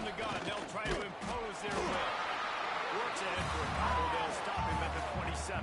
from the gun. They'll try to impose their will. Works ahead for a couple. They'll stop him at the 27.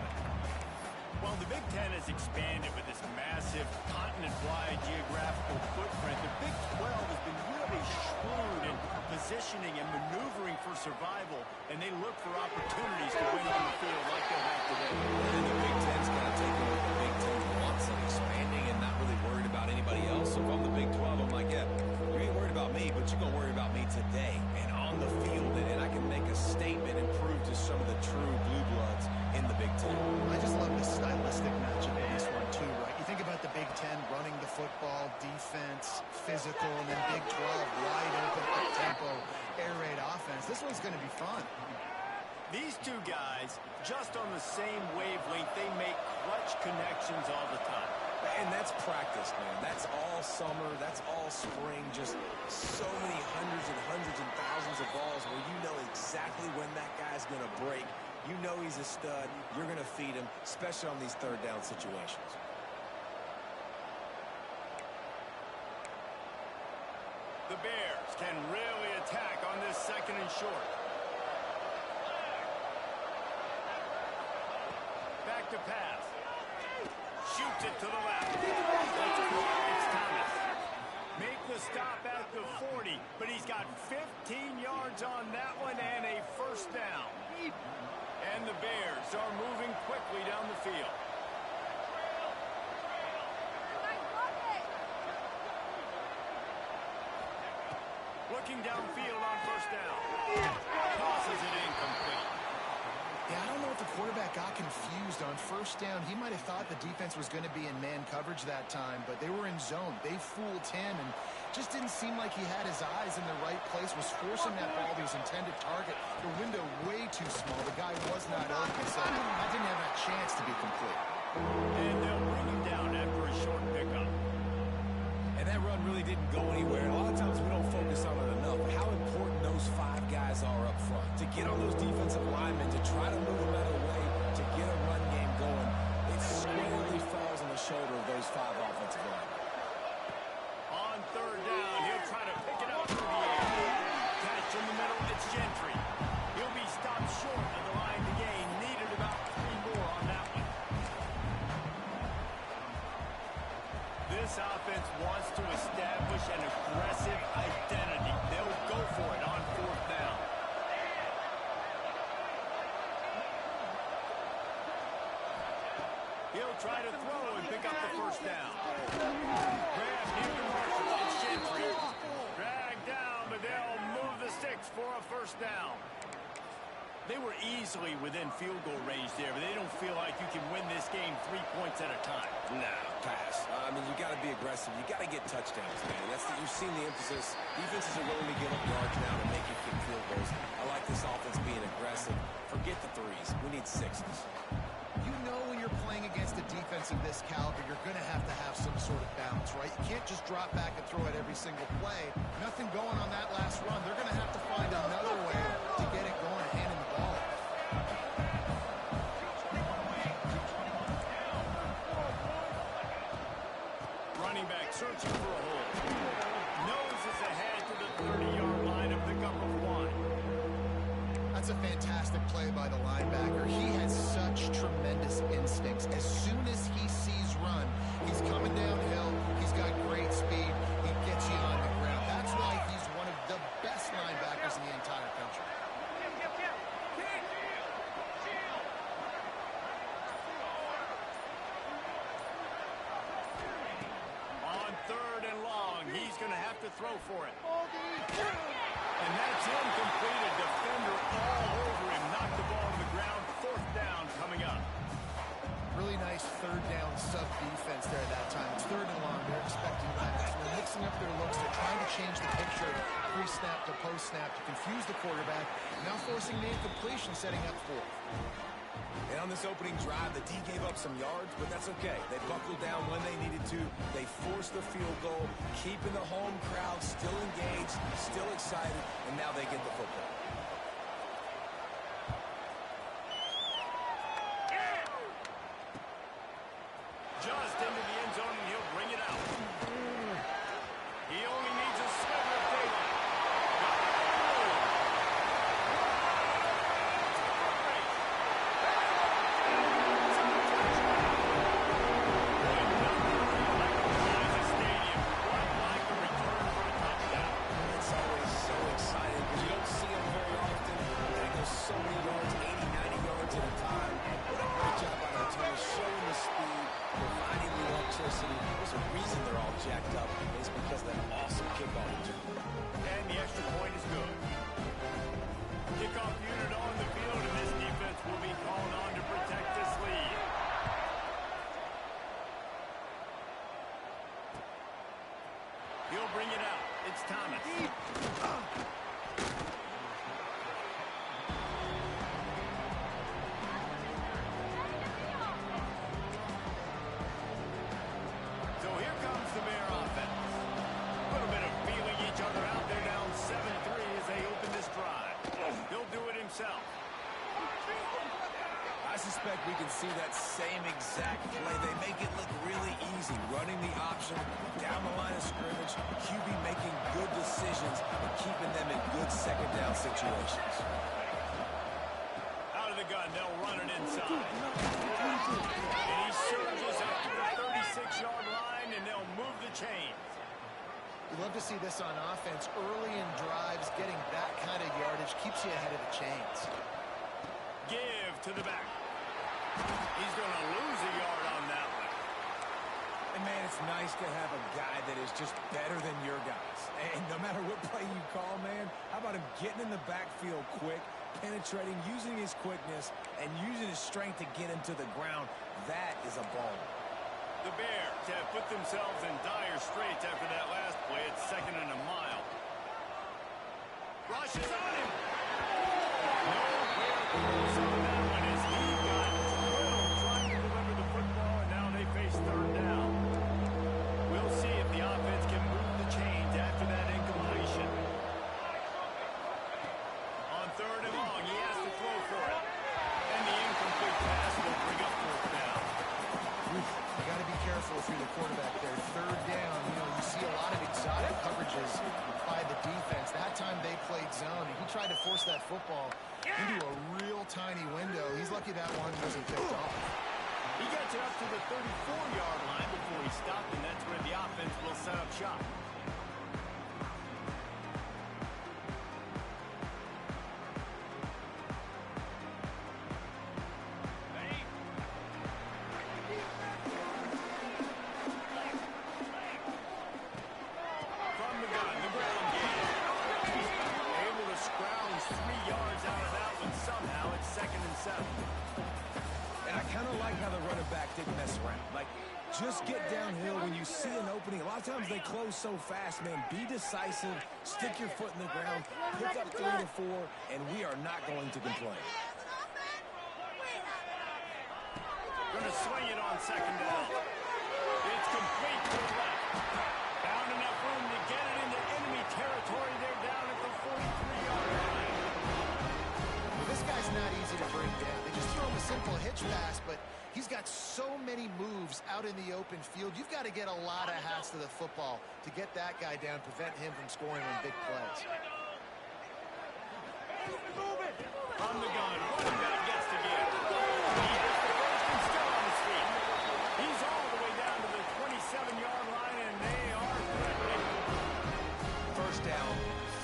Well, the Big Ten has expanded with this massive continent-wide geographical footprint. The Big 12 has been really shrewd in positioning and maneuvering for survival, and they look for opportunities to win on the field like they'll have today. And the Big Ten's got to take what the Big Ten wants and expanding and not really worried about anybody else. So if I'm the Big 12, I'm like, yeah, you ain't worried about me, but you're going to worry about me today and on the field, and I can make a statement and prove to some of the true blue bloods in the Big Ten. I just love this stylistic matchup in this one too, right? You think about the Big Ten running the football, defense, physical, and then Big 12 wide open, up-tempo, air raid offense. This one's going to be fun. These two guys, just on the same wavelength, they make clutch connections all the time. And that's practice, man. That's all summer. That's all spring. Just so many hundreds and thousands of balls where you know exactly when that guy's going to break. You know he's a stud. You're going to feed him, especially on these third down situations. The Bears can really attack on this second and short. Back to pass. Shoots it to the left. That's It's Thomas. Make the stop at the 40, but he's got 15 yards on that one and a first down. And the Bears are moving quickly down the field. Looking downfield on first down. Tosses it incomplete. Yeah, I don't know if the quarterback got confused on first down. He might have thought the defense was going to be in man coverage that time, but they were in zone. They fooled him and just didn't seem like he had his eyes in the right place, was forcing that ball to his intended target. The window way too small. The guy was not open, so that didn't have a chance to be complete. And they'll bring him down after a short pickup. And that run really didn't go anywhere. A lot of times we don't focus on it enough, but how important those five guys are up front. To get on those defensive linemen, to try to move them out of the way, to get a run game going, it squarely falls on the shoulder of those five offensive linemen. On third down, he'll try to pick it up through the air. Catch in the middle, it's Gentry. He'll be stopped short of the line to gain. Needed about 3 more on that one. This offense wants to establish an aggressive identity. They'll go for it on fourth down. He'll try to throw and pick up the first down. Grab near the marker. It's Gentry. Drag down, but they'll move the sticks for a first down. They were easily within field goal range there, but they don't feel like you can win this game 3 points at a time. Nah, pass. I mean, you got to be aggressive. You got to get touchdowns, man. You've seen the emphasis. Defenses are willing to give up yards now to make you kick field goals. I like this offense being aggressive. Forget the threes. We need sixes. You know when you're playing against a defense of this caliber, you're going to have some sort of balance, right? You can't just drop back and throw it every single play. Nothing going on that last run. They're going to have to find another way to get it going and handing the ball. Running back searching for a hole. Noses ahead to the 30-yard line, a pickup of 1. That's a fantastic play by the linebacker. He has such tremendous instincts. As soon as he sees run, he's coming downhill. He's got great speed. He gets you on the ground. That's why he's one of the best linebackers in the entire country. On third and long, he's going to have to throw for it. And that's incomplete. A defender all over him. Knocked the ball to the ground. Fourth down coming up. Really nice third down sub-defense there at that time. It's third and long. They're expecting pass. They're mixing up their looks. They're trying to change the picture pre-snap to post-snap to confuse the quarterback. Now forcing the incompletion, setting up fourth. And on this opening drive, the D gave up some yards, but that's okay. They buckled down when they needed to. They forced the field goal, keeping the home crowd still engaged, still excited, and now they get the football. Just into the end zone, and he'll bring it out. He only needs a sliver of daylight. it out. It's Thomas. So here comes the Bear offense. A little bit of feeling each other out. They're down 7-3 as they open this drive. He'll do it himself. I suspect we can see that same exact play. They make it look really easy, running the option down the line of scrimmage, QB making good decisions and keeping them in good second down situations. Out of the gun, they'll run it inside. And he surges up to the 36-yard line, and they'll move the chains. We love to see this on offense. Early in drives, getting that kind of yardage keeps you ahead of the chains. Give to the back. He's going to lose a yard on that one. And, man, it's nice to have a guy that is just better than your guys. And no matter what play you call, man, how about him getting in the backfield quick, penetrating, using his quickness, and using his strength to get him to the ground? That is a ball. The Bears have put themselves in dire straits after that last play. It's 2nd and a mile. Rush is on him. Nowhere close on that one as he got drilled trying to deliver the football, and now they face 3rd down. We'll see if the offense can move the chains after that incompletion. On 3rd and long, he has to throw for it. And the incomplete pass will bring up 4th down. You got to be careful if you're the quarterback there. 3rd down, you see a lot of exotic coverages by the defense. That time they played zone, and he tried to force that football into a real tiny window. He's lucky that one wasn't picked off. He gets it up to the 34-yard line before he stopped, and that's where the offense will set up shop. From the gun, the ground game. Able to scrounge 3 yards out of that one somehow. It's 2nd and 7. And I kind of like how the running back didn't mess around. Like, just get downhill when you see an opening. A lot of times they close so fast, man. Be decisive, stick your foot in the ground, pick up 3 to 4, and we are not going to complain. Going to swing it on 2nd down. It's complete to the left. Found enough room to get it into enemy territory. They're down at the 43-yard line. Well, this guy's not easy to bring down. They just throw him a simple hitch pass, but he's got so many moves out in the open field. You've got to get a lot of hats to the football to get that guy down, prevent him from scoring on big plays. From the gun, running back gets to give. He gets the first and still on his feet. He's all the way down to the 27-yard line, and they are threatening. 1st down,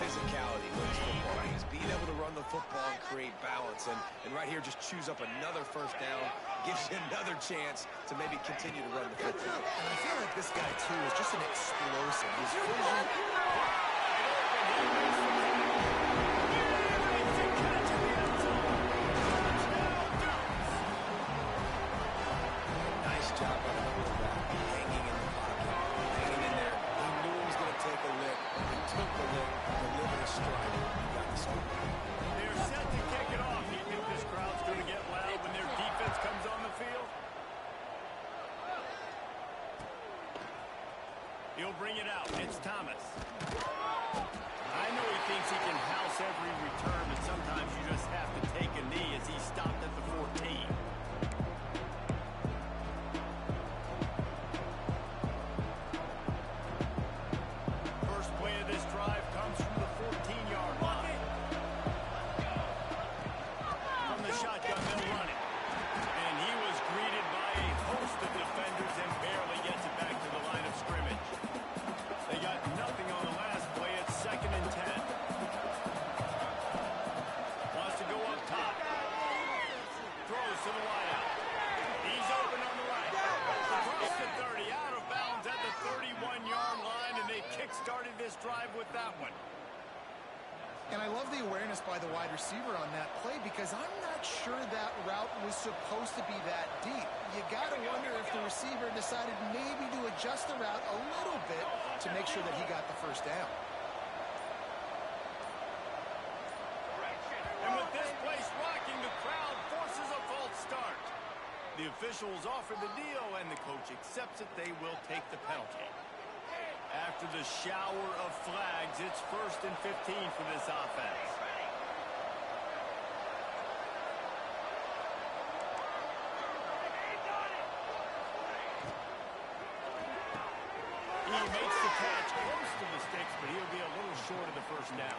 physicality wins football games. Being able to run the football and create balance. And right here, just choose up another 1st down. Gives you another chance to maybe continue to run the football. And I feel like this guy, too, is just an explosive. His vision... Nice job by the quarterback, hanging in the pocket, hanging in there. He knew he was going to take a lick. He took the lick, delivered a strike, got the score. They're set to kick it off. You think this crowd's going to get loud when their defense comes on the field? He'll bring it out. It's Thomas. I know he thinks he can house every return, but sometimes you just have to take a knee as he stopped at the 14. First play of this drive comes from the 14-yard line. From the shotgun, they'll run it. And he was greeted by a host of defenders and barely gets it back to the line of scrimmage. They got nothing on the last play. It's 2nd and 10. Wants to go up top. Throws to the wideout. He's open on the right. Across the 30, out of bounds at the 31-yard line, and they kick-started this drive with that one. And I love the awareness by the wide receiver on that play because I'm not sure that route was supposed to be that deep. You got to wonder if the receiver decided maybe to adjust the route a little bit to make sure that he got the first down. And with this place rocking, the crowd forces a false start. The officials offer the deal, and the coach accepts it. They will take the penalty. After the shower of flags, it's 1st and 15 for this offense. He makes the catch close to the sticks, but he'll be a little short of the first down.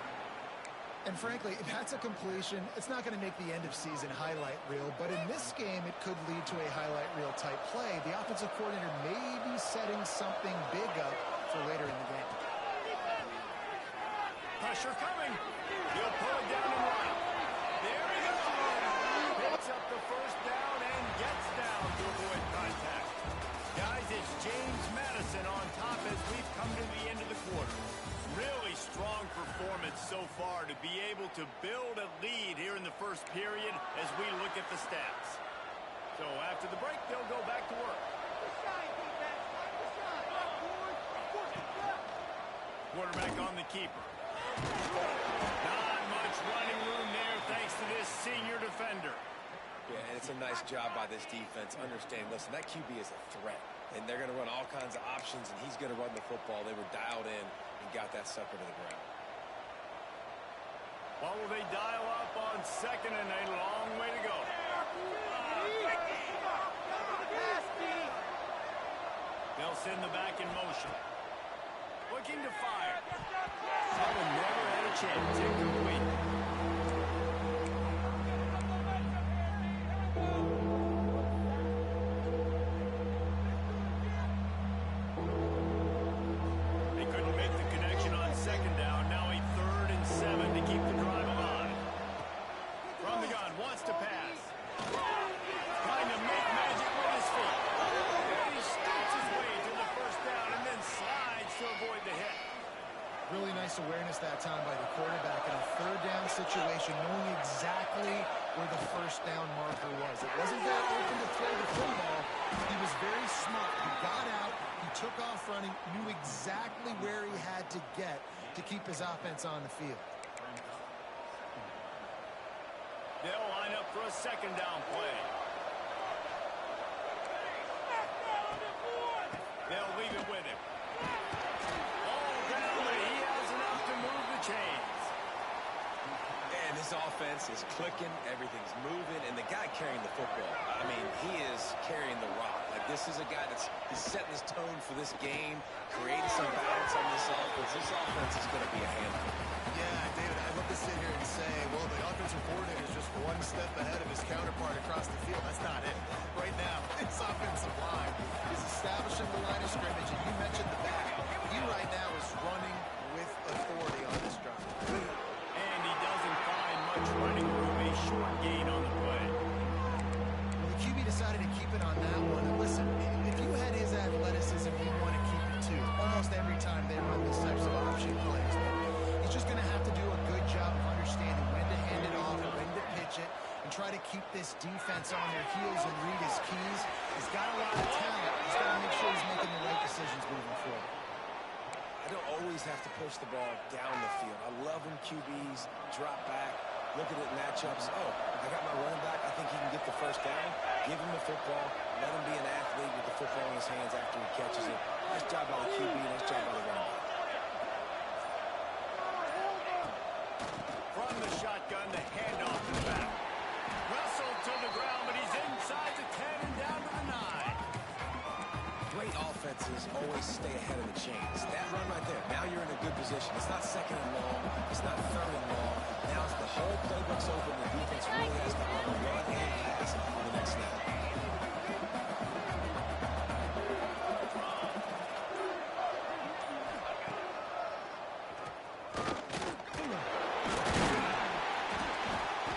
And frankly, if that's a completion, it's not going to make the end-of-season highlight reel. But in this game, it could lead to a highlight reel type play. The offensive coordinator may be setting something big up for later in the game. Pressure coming. He'll pull it down and run. There he goes. Picks up the first down and gets down to avoid contact. Guys, it's James Madison on top as we've come to the end of the quarter. Really strong performance so far to be able to build a lead here in the first period as we look at the stats. So after the break, they'll go back to work. Quarterback on the keeper. Not much running room there thanks to this senior defender. Yeah, and it's a nice job by this defense. Understand, listen, that QB is a threat. And they're going to run all kinds of options, and he's going to run the football. They were dialed in and got that sucker to the ground. What will they dial up on second and a long way to go? They'll send the back in motion. Looking to fire. That one never had a chance. Incomplete. They couldn't make the connection on second down. Now a 3rd and 7 to keep the drive alive. From the gun, wants to pass. Trying to make magic with his feet. And he scoots his way to the first down and then slides to avoid the hit. Really nice awareness that time by the quarterback in a 3rd down situation, knowing exactly where the first down marker was. It wasn't that open to throw the football. He was very smart. He got out, he took off running, knew exactly where he had to get to keep his offense on the field. They'll line up for a second down play. They'll leave it with him. All down, but he has enough to move the chains. And this offense is clicking, everything's moving, and the guy carrying the football, I mean, he is carrying the rock. Like, this is a guy he's setting his tone for this game, creating some balance on this offense. This offense is going to be a handful. Yeah, David, I'd love to sit here and say, well, the offensive coordinator is just one step ahead of his counterpart across the field. That's not it. Right now, this offensive line is establishing the line of scrimmage, and you mentioned the back. He right now is running with authority on this drive. And he doesn't find much running room. A short gain on the play. Well, the QB decided to keep it on that one. And listen, if you had his athleticism, you'd want to keep it too. Almost every time they run these types of option plays. But he's just going to have to do a good job of understanding when to hand it off and when to pitch it and try to keep this defense on their heels and read his keys. He's got a lot of talent. He's got to make sure he's making the right decisions moving forward. I don't always have to push the ball down the field. I love when QBs drop back, look at it matchups. Oh, I got my running back. I think he can get the first down. Give him the football. Let him be an athlete with the football in his hands after he catches it. Nice job by the QB. Nice job by the running back. From the shotgun, the handoff to the back. Wrestled to the ground, but he's inside the 10 and down to the 9. Great offenses always stay ahead of the chains. That run right there, now you're in a good position. It's not second and long. It's not 3rd and long. Now it's the whole playbook's open. The defense really has to run and pass on the next snap.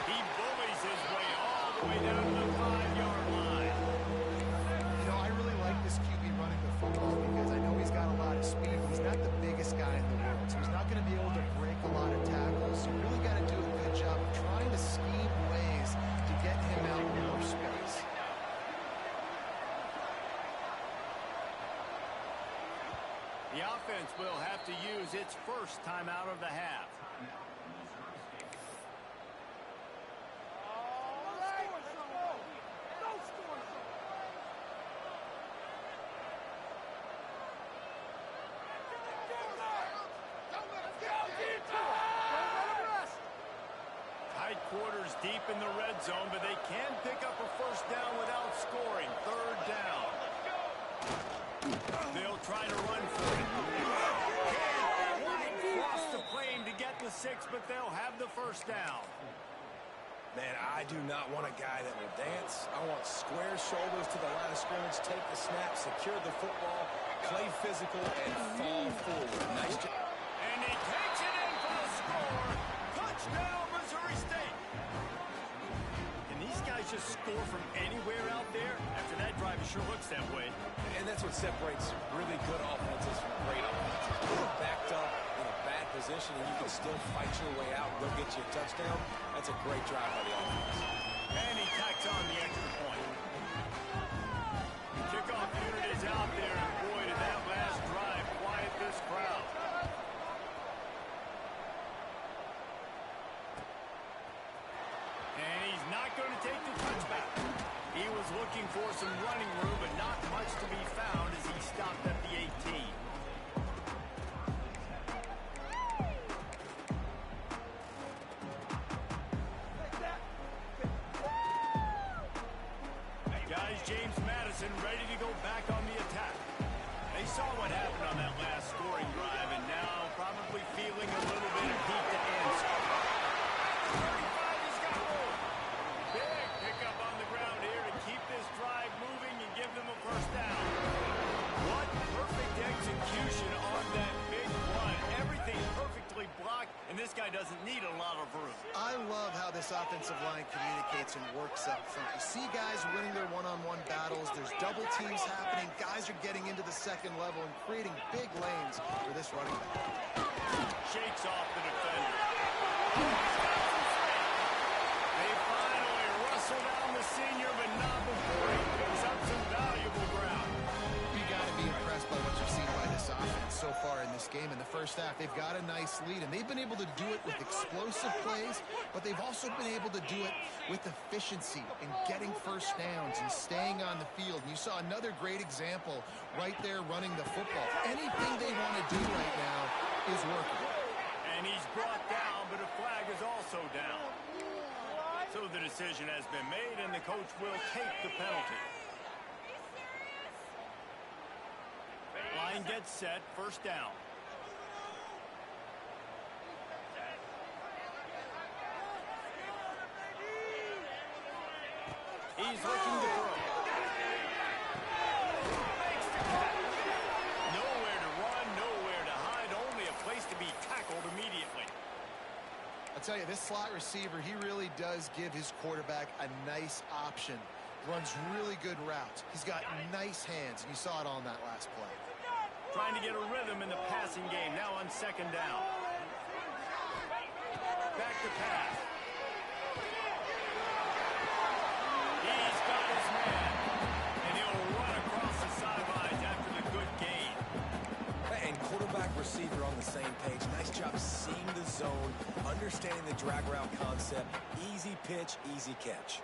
He bullies his way all the way down to the 5-yard line. You know, I really like this QB running the football because I know he's got a lot of speed. He's not the biggest guy in the world, so he's not going to be able to break a lot of tackles. So you really first timeout of the half. Tight quarters deep in the red zone, but they can pick up a first down without scoring. Third down. They'll try to run for it. Can't quite cross the plane to get the 6, but they'll have the first down. Man, I do not want a guy that will dance. I want square shoulders to the line of scrimmage, take the snap, secure the football, play physical, and fall forward. Nice job. And he takes it in for the score. Touchdown, Missouri State. Can these guys just score from anywhere out there? After that drive, it sure looks that way. And that's what separates really good offenses from great offenses. You're backed up in a bad position, and you can still fight your way out and go get you a touchdown. That's a great drive by the offense. And he tacks on the extra point. Kickoff unit is out there, and boy, did that last drive quiet this crowd. And he's not going to take the touchback. He was looking for some running room, but not much to be found as he stopped at the 18. Guys, James Madison ready to go back on the attack. They saw what happened on that last scoring drive, and now probably feeling a little bit of heat to answer. 35, he's got more. Big pickup on the ground here to keep this drive moving and give them a first down. What perfect execution on that big run. Everything perfectly blocked, and this guy doesn't need a lot of room. I love how this offensive line communicates and works up front. You see guys winning their one-on-one battles. There's double teams happening. Guys are getting into the second level and creating big lanes for this running back. Shakes off the defender. They finally wrestle down the senior, but not before he picks up some valuable ground. You got to be impressed by what you've seen by this offense so far in this game. In the first half, they've got a nice lead, and they've been able to do it with explosive plays, but they've also been able to do it with efficiency and getting first downs and staying on the field. And you saw another great example right there running the football. Anything they want to do right now is working. And he's brought down, but a flag is also down. So the decision has been made, and the coach will take the penalty. Line gets set, first down. He's looking to throw. Makes the catch. Nowhere to run, nowhere to hide, only a place to be tackled immediately. I'll tell you, this slot receiver, he really does give his quarterback a nice option. Runs really good routes. He's got nice hands, and you saw it on that last play. Trying to get a rhythm in the passing game, now on second down. Back to pass. He's got his man, and he'll run across the sidelines after the good gain. And quarterback receiver on the same page. Nice job seeing the zone, understanding the drag route concept. Easy pitch, easy catch.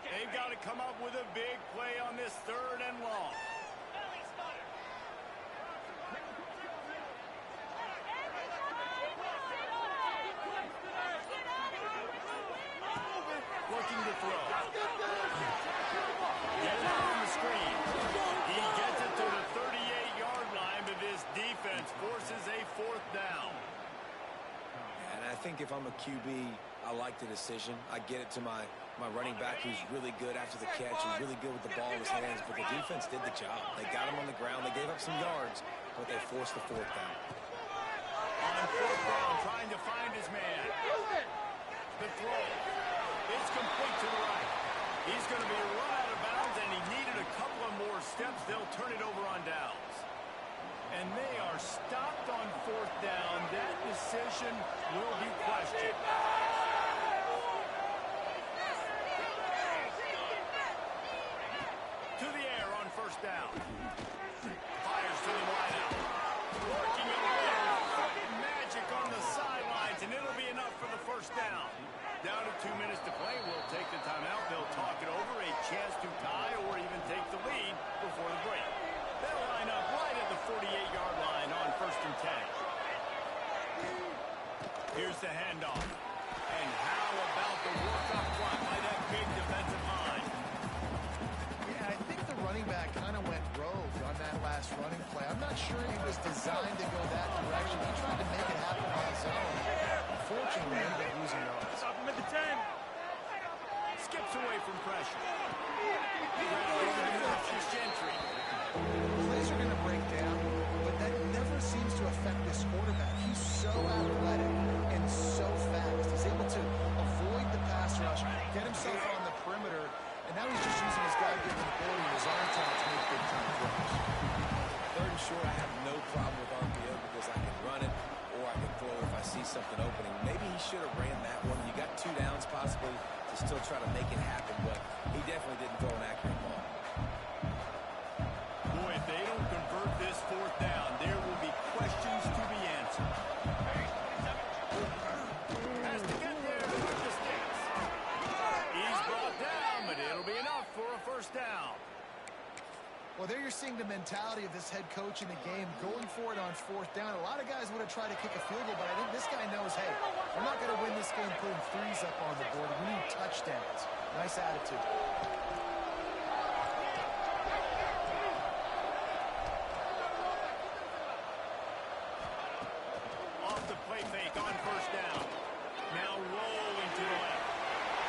They've got to come up with a big play on this third and long. Looking to throw. Gets it on the screen. He gets it to the 38-yard line, but this defense forces a fourth down. And I think if I'm a QB, I like the decision. I get it to my running back who's really good after the catch. He's really good with the ball in his hands, but the defense did the job. They got him on the ground. They gave up some yards, but they forced the fourth down. On fourth down, trying to find his man. The throw. It's complete to the right. He's going to be run out of bounds, and he needed a couple of more steps. They'll turn it over on downs. And they are stopped on fourth down. That decision will be questioned. To the air on first down. Here's the handoff. And how about the work up front by that big defensive line? Yeah, I think the running back kind of went rogue on that last running play. I'm not sure he was designed to go that direction. He tried to make it happen on his own. Unfortunately, he ended up losing yards. Stop him at the 10. Skips away from pressure. Gentry. Plays are going to break down, but that never seems to affect this quarterback. He's so athletic and so fast. He's able to avoid the pass rush, get himself on the perimeter, and now he's just using his God-given ability and his arm talent to make big-time throws. Third and short, I have no problem with RPO because I can run it or I can throw if I see something opening. Maybe he should have ran that one. You got 2 downs possibly to still try to make it happen, but he definitely didn't throw an accurate ball. Boy, if they don't convert this 4th down, there will be questions to be answered. Has to get there with the sticks. He's brought down, but it'll be enough for a 1st down. Well, there you're seeing the mentality of this head coach in the game, going for it on 4th down. A lot of guys would have tried to kick a field goal, but I think this guy knows, hey, we're not going to win this game putting 3s up on the board. We need touchdowns. Nice attitude. Off the play fake on 1st down. Now rolling to the left.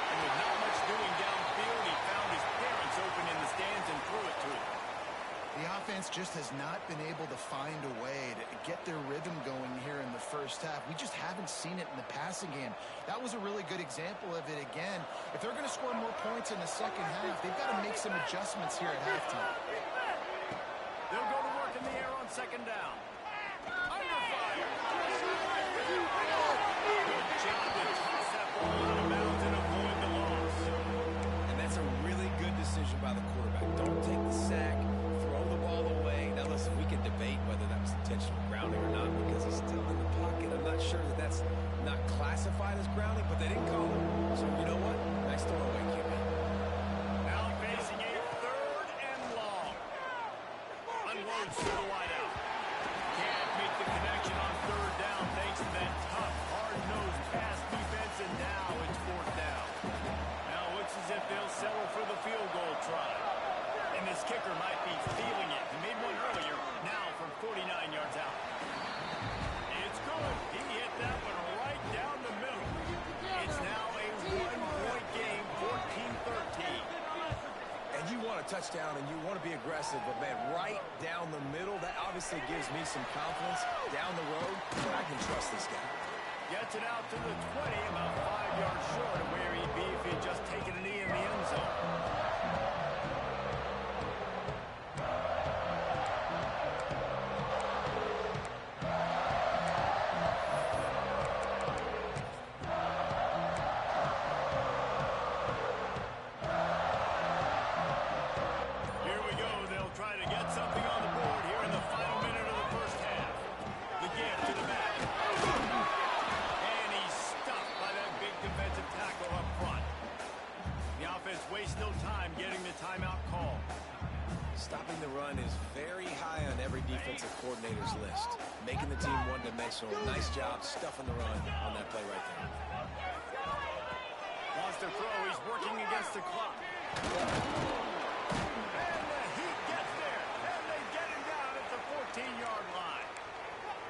And with not much doing downfield, he found his parents open in the stands and threw it to him. The offense just has not been able to find a way to get their rhythm going here in the 1st half. We just haven't seen it in the passing game. That was a really good example of it again. If they're going to score more points in the 2nd half, they've got to make some adjustments here at halftime. They'll go to work in the air on 2nd down. Under fire. Good job to toss that ball out of bounds and avoid the loss. And that's a really good decision by the quarterback. Don't take the sack. Throw the ball away. Now, listen, we can debate whether that was intentional grounding or not because he's still in the pocket. I'm not sure that that's not classified as grounding, but they didn't call it. So, you know what? Nice throwaway, QB. Now facing a 3rd and long. Unloads to the wideout. Can't make the connection on 3rd down thanks to that tough, hard-nosed pass defense, and now it's 4th down. Now it looks as if they'll settle for the field goal try. And this kicker might be feeling it. He made one earlier, now from 49 yards out. It's good. He hit that one right down the middle. It's now a 1-point game, 14-13. And you want a touchdown and you want to be aggressive, but, man, right down the middle, that obviously gives me some confidence down the road that I can trust this guy. Gets it out to the 20, about 5 yards short of where he'd be if he'd just taken a knee in the end zone. Waste no time getting the timeout call. Stopping the run is very high on every defensive coordinator's list. Making the team one-dimensional. Nice job stuffing the run on that play right there. Wants to throw. He's working against the clock. And the Heat gets there. And they get him down at the 14-yard line.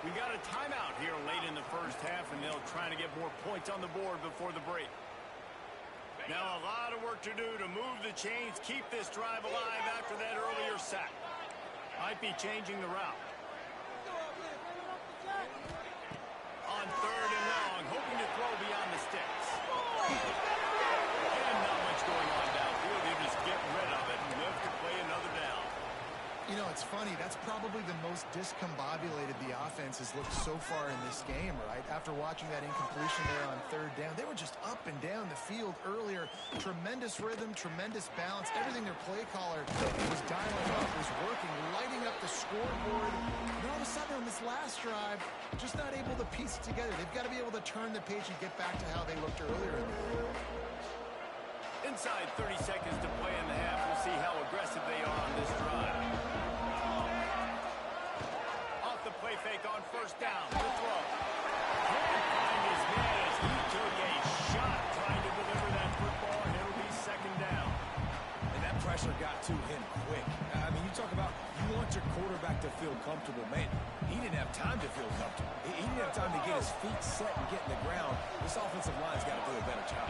We got a timeout here late in the 1st half, and they'll try to get more points on the board before the break. Now a lot of work to do to move the chains, keep this drive alive after that earlier sack. Might be changing the route. On 3rd and long, hoping to throw beyond the sticks. And not much going on downfield. They just get rid of it and live to play another down. You know, it's funny. That's probably the most discombobulated the offense has looked so far in this game, right? After watching that incompletion there on 3rd down, they were just up and down the field earlier. Tremendous rhythm, tremendous balance. Everything their play caller was dialing up was working, lighting up the scoreboard. And all of a sudden on this last drive, just not able to piece it together. They've got to be able to turn the page and get back to how they looked earlier in the game. Inside 30 seconds to play in the half. We'll see how aggressive they are on this drive. Off the play fake on 1st down. The throw. Can't find his to him quick. I mean, you talk about you want your quarterback to feel comfortable. Man, he didn't have time to feel comfortable. He didn't have time to get his feet set and get in the ground. This offensive line's got to do a better job.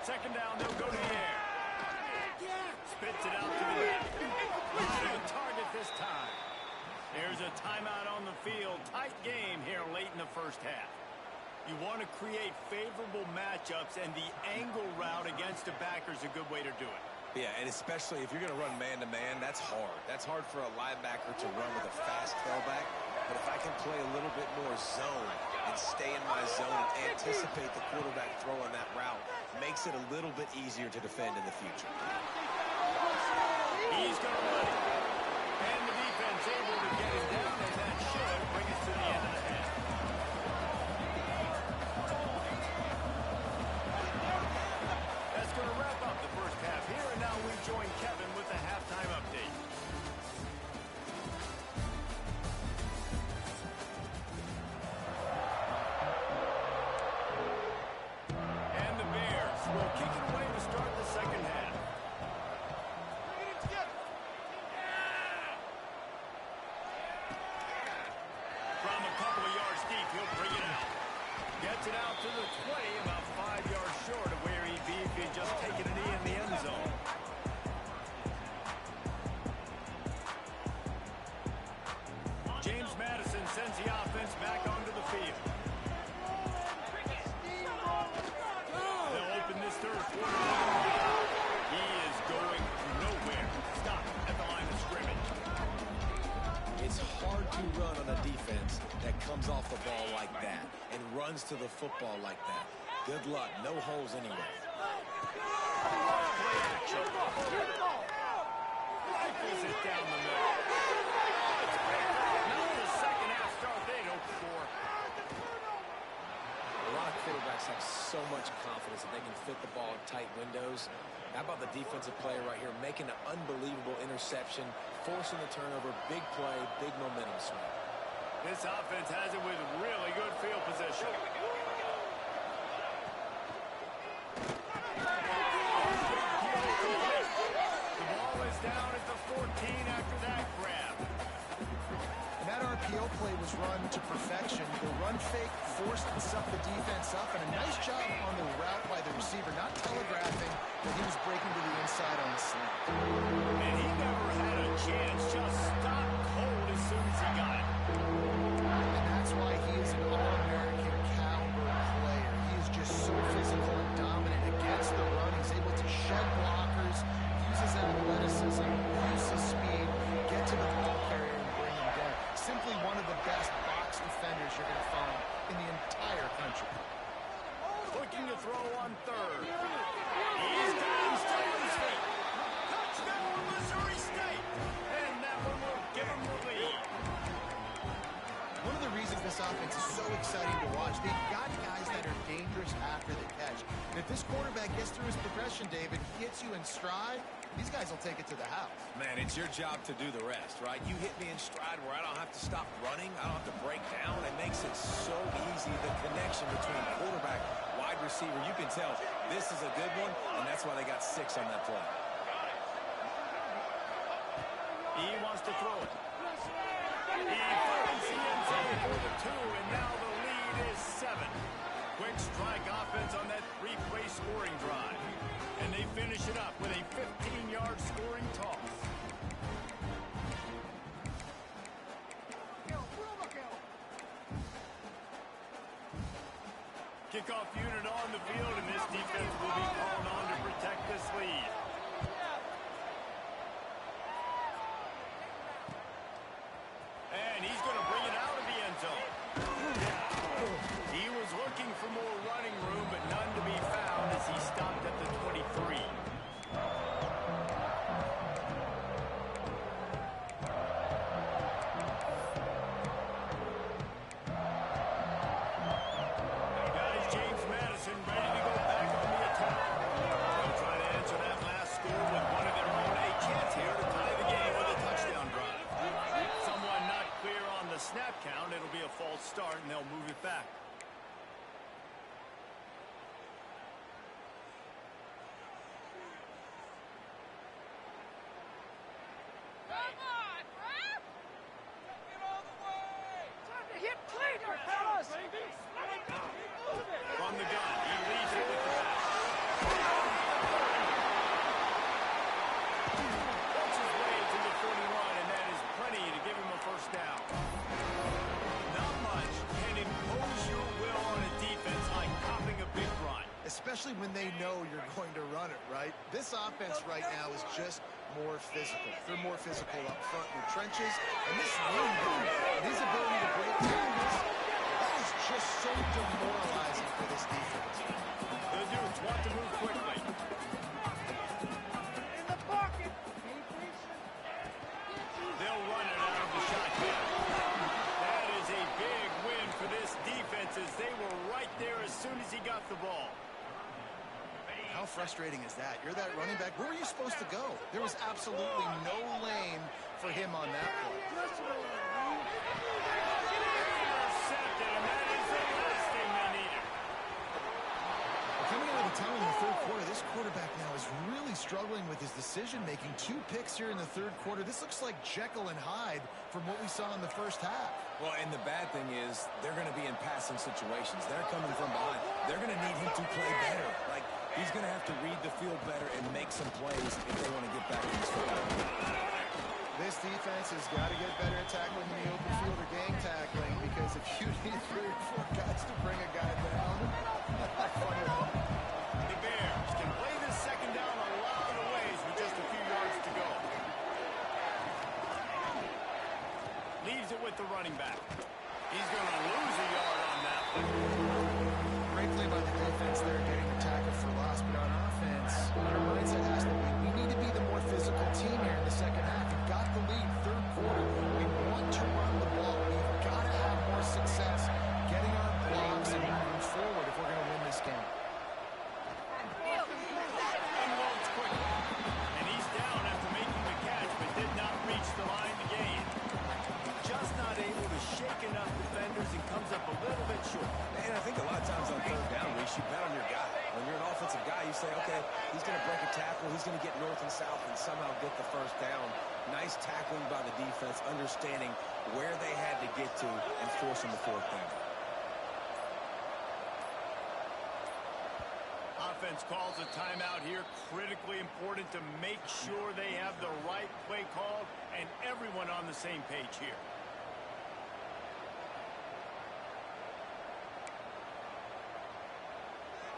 Second down, they'll go to the air. Spits it out to the left. Right on target this time. There's a timeout on the field. Tight game here late in the first half. You want to create favorable matchups, and the angle route against a backer is a good way to do it. Yeah, and especially if you're going to run man-to-man, that's hard. That's hard for a linebacker to run with a fast tailback. But if I can play a little bit more zone and stay in my zone and anticipate the quarterback throwing that route, makes it a little bit easier to defend in the future. He's going to run it. And the defense able to get him down, and that should bring us to the end of the half. That's going to wrap up the first half here, and now we join Kevin with the halftime update. And the Bears will kick it away to start the second half. From a couple of yards deep, he'll bring it out. Gets it out to the 20, about 5 yards short of where he'd be if he'd just taken a knee in the end zone. James Madison sends the offense back onto the field. They'll open this third quarter. He is going nowhere. Stop at the line of scrimmage. It's hard to run on a defense that comes off the ball like that and runs to the football like that. Good luck. No holes anywhere. Play action. Rifles it down the middle. Now the second half start, they don't score. A lot of quarterbacks have so much confidence that they can fit the ball in tight windows. How about the defensive player right here making an unbelievable interception, forcing the turnover, big play, big momentum swing. This offense has it with really good field position. The ball is down at the 14 after that grab. And that RPO play was run to perfection. The run fake forced the defense up, and a nice job on the route by the receiver, not telegraphing that he was breaking to the inside on the slant. And he never had a chance, just stopped cold as soon as he got it. And that's why he is an All-American caliber player. He is just so physical and dominant against the run. He's able to shed blockers, use his athleticism, use his speed, get to the ball carrier and bring him down. Simply one of the best box defenders you're going to find in the entire country. Looking to throw on third. He's down, still on his feet. Touchdown, Missouri State. And that one will give him the lead. One of the reasons this offense is so exciting to watch, they've got guys that are dangerous after the catch. And if this quarterback gets through his progression, David, hits you in stride, these guys will take it to the house. Man, it's your job to do the rest, right? You hit me in stride where I don't have to stop running. I don't have to break down. It makes it so easy, the connection between quarterback, wide receiver. You can tell this is a good one, and that's why they got 6 on that play. He wants to throw it. He finds the end zone for the 2, and now the lead is 7. Quick strike offense on that 3-play scoring drive. And they finish it up with a 15-yard scoring toss. Kickoff unit on the field, and this defense will be called on to protect this lead. And he's going to bring it out of the end zone. He was looking for more running room, but none to be found as he stopped at the 23. Now guys, James Madison ready to go back on the attack. They'll try to answer that last especially when they know you're going to run it, right? This offense right now is just more physical. They're more physical up front in the trenches, and this running back, his ability to break tackles, that is just so demoralizing for this defense. The Dukes want to move quickly. In the pocket. They'll run it out of the shotgun. That is a big win for this defense as they were right there as soon as he got the ball. How frustrating is that? You're that running back. Where were you supposed to go? There was absolutely no lane for him on that play. Intercepted, and that is the last thing they needed. Coming out of the tunnel in the third quarter, this quarterback now is really struggling with his decision-making. 2 picks here in the third quarter. This looks like Jekyll and Hyde from what we saw in the first half. Well, and the bad thing is they're going to be in passing situations. They're coming from behind. They're going to need him to play better. Like, he's going to have to read the field better and make some plays if they want to get back in this football. This defense has got to get better at tackling in the open field or gang tackling, because if you need 3 or 4 guys to bring a guy down, that's fun with them. The Bears can play this second down a lot of ways with just a few yards to go. Leaves it with the running back. He's going to lose a yard on that one. Great play by the defense there, getting the tackle for loss, but on offense, our mindset has to be, we need to be the more physical team here in the second half. We've got the lead, third quarter. We want to run the ball. We've got to have more success getting our blocks and moving forward if we're going to win this game. Unloads quickly. And he's down after making the catch, but did not reach the line to gain. Just not able to shake enough defenders and comes up a little bit short. And I think a lot of times on third down, Reese, you bet on your guy. When you're an offensive guy, you say, okay, he's going to break a tackle, he's going to get north and south and somehow get the first down. Nice tackling by the defense, understanding where they had to get to and forcing the fourth down. Offense calls a timeout here. Critically important to make sure they have the right play called and everyone on the same page here.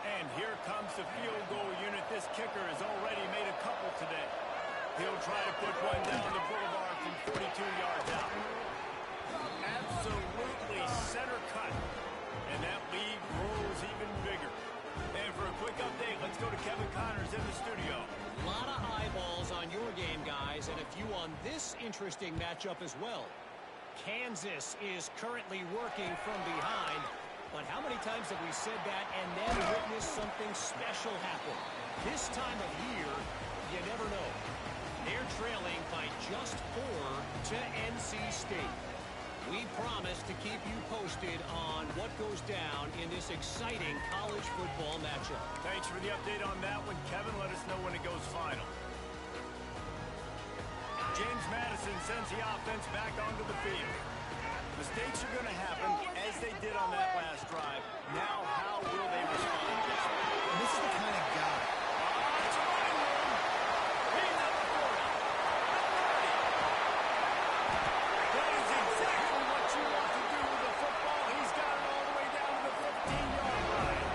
And here comes the field goal unit. This kicker has already made a couple today. He'll try to put one down the boulevard from 42 yards out. Absolutely center cut. And that lead grows even bigger. And for a quick update, let's go to Kevin Connors in the studio. A lot of eyeballs on your game, guys, and a few on this interesting matchup as well. Kansas is currently working from behind, but how many times have we said that and then witnessed something special happen? This time of year, you never know. They're trailing by just 4 to NC State. We promise to keep you posted on what goes down in this exciting college football matchup. Thanks for the update on that one, Kevin. Let us know when it goes final. James Madison sends the offense back onto the field. Mistakes are going to happen, as they did on that last drive. Now, how will they respond to this one? And this is the kind of guy. It's a running room. He's at the 40. 30. That is exactly what you want to do with the football. He's got it all the way down to the 15-yard line.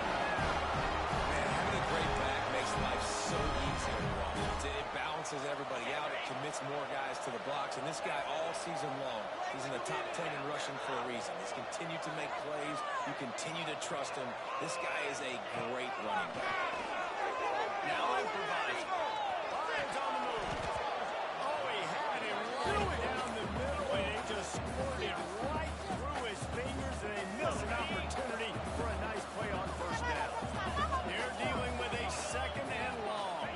Man, having a great back makes life so easy to run. It balances everybody out. It commits more guys to the blocks. And this guy all season long, he's in the top 10 in rushing for a reason. He's continued to make plays. You continue to trust him. This guy is a great running back. Now improvising. Lions on the move. Oh, he had him right down the middle, and he just squirted right through his fingers, and they miss an opportunity for a nice play on first down. They're dealing with a second and long.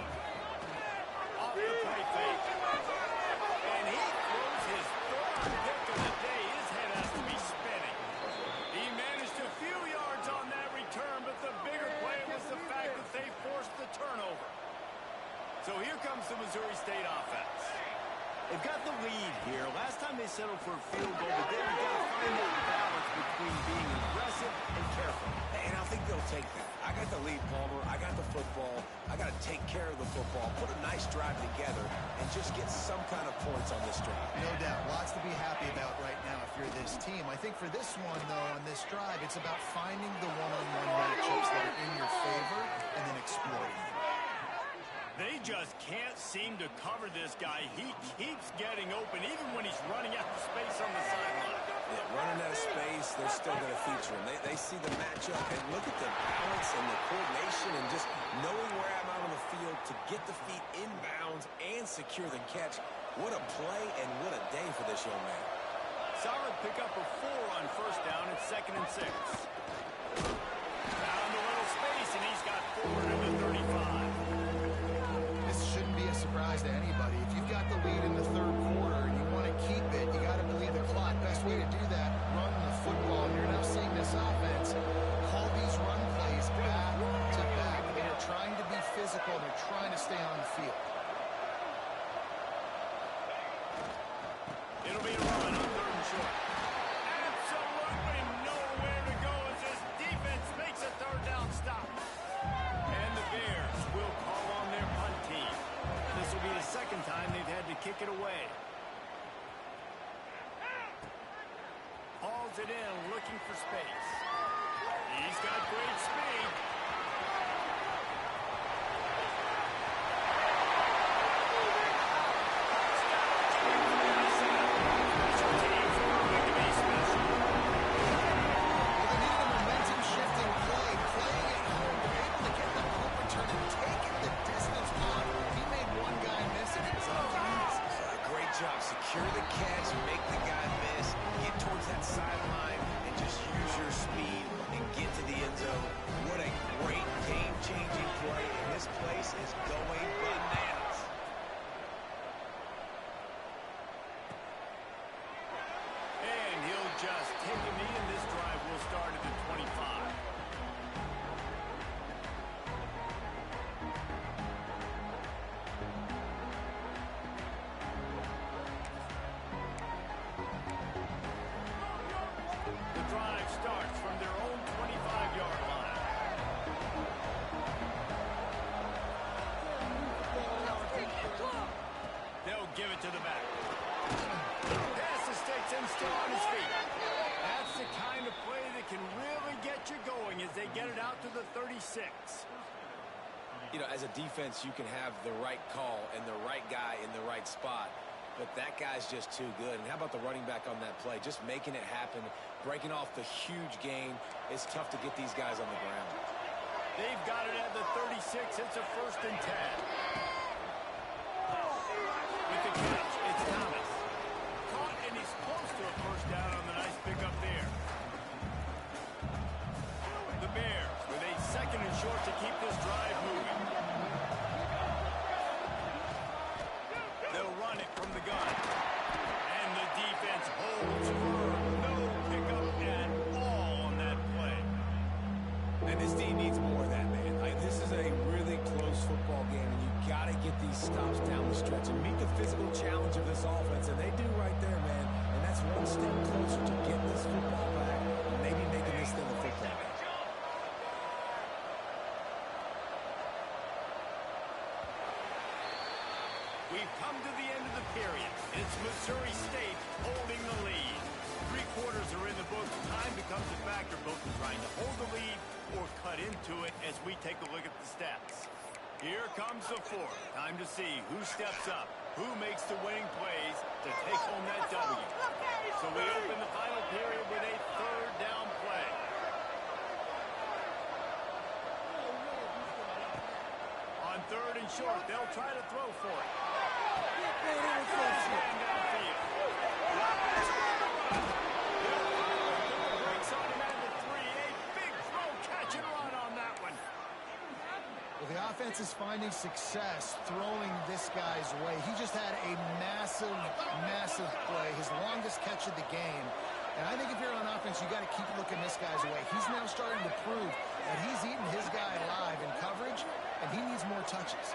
Off the play fake. And he throws his third pick of the day. His head has to be spinning. He managed a few yards on that return, but the bigger play was the fact that they forced the turnover. So here comes the Missouri State offense. They've got got the lead here. Last time they settled for a field goal, but then you got to find that balance between being aggressive and careful. And I think they'll take that. I got the lead, Palmer. I got the football. I got to take care of the football, put a nice drive together, and just get some kind of points on this drive. No doubt. Lots to be happy about right now if you're this team. I think for this one, though, on this drive, it's about finding the one-on-one matchups that are in your favor and then exploiting them. They just can't seem to cover this guy. He keeps getting open, even when he's running out of space on the sideline. Yeah, running out of space, they're still going to feature him. They see the matchup, and look at the balance and the coordination and just knowing where I'm out on the field to get the feet inbounds and secure the catch. What a play and what a day for this young man. Solid pickup of 4 on first down and 2nd and 6. Found a little space, and he's got forward into 35. This shouldn't be a surprise to anybody. If you've got the lead in the third quarter and you want to keep it, you got to bleed the clock. Best way to do that, run the football. And you're now seeing this offense call these run plays back to back. They are trying to be physical. They're trying to stay on the field. It'll be a run on 3rd and short. Absolutely nowhere to go as this defense makes a 3rd down stop. And the Bears will call on their punt team. This will be the 2nd time they've had to kick it away. Hauls it in, looking for space. He's got great speed. Secure the catch, make the guy miss, get towards that sideline, and just use your speed and get to the end zone. What a great game-changing play, and this place is going bananas. And he'll just take a knee, and this drive will start at the 25. Starts from their own 25-yard line. They'll give it to the back. Pass the sticks and still on his feet. That's the kind of play that can really get you going as they get it out to the 36. You know, as a defense, you can have the right call and the right guy in the right spot. But that guy's just too good. And how about the running back on that play? Just making it happen, breaking off the huge gain. It's tough to get these guys on the ground. They've got it at the 36. It's a 1st and 10. With the catch, it's Thomas. Caught, and he's close to a 1st down on the nice pickup there. The Bears with a 2nd and short to keep this drive moving. They'll run it from the gun. And the defense holds firm. No pickup at all on that play. And this team needs more of that, man. This is a really close football game, and you got to get these stops down the stretch and meet the physical challenge of this offense, and they do right there, man. And that's one step closer to getting this football back and maybe making this thing a football game. We've come to the end of the period. It's Missouri State holding the lead. 3 quarters are in the books. Time becomes a factor both in trying to hold the lead or cut into it as we take a look at the stats. Here comes the 4th. Time to see who steps up, who makes the winning plays to take home that W. So we open the final period with a 3rd down play. On 3rd and short, they'll try to throw for it. Breaks on him at the 3. A big throw, catch and run on that one. Well, the offense is finding success throwing this guy's way. He just had a massive, massive play, his longest catch of the game. And I think if you're on offense, you got to keep looking this guy's way. He's now starting to prove that he's eating his guy alive in coverage, and he needs more touches.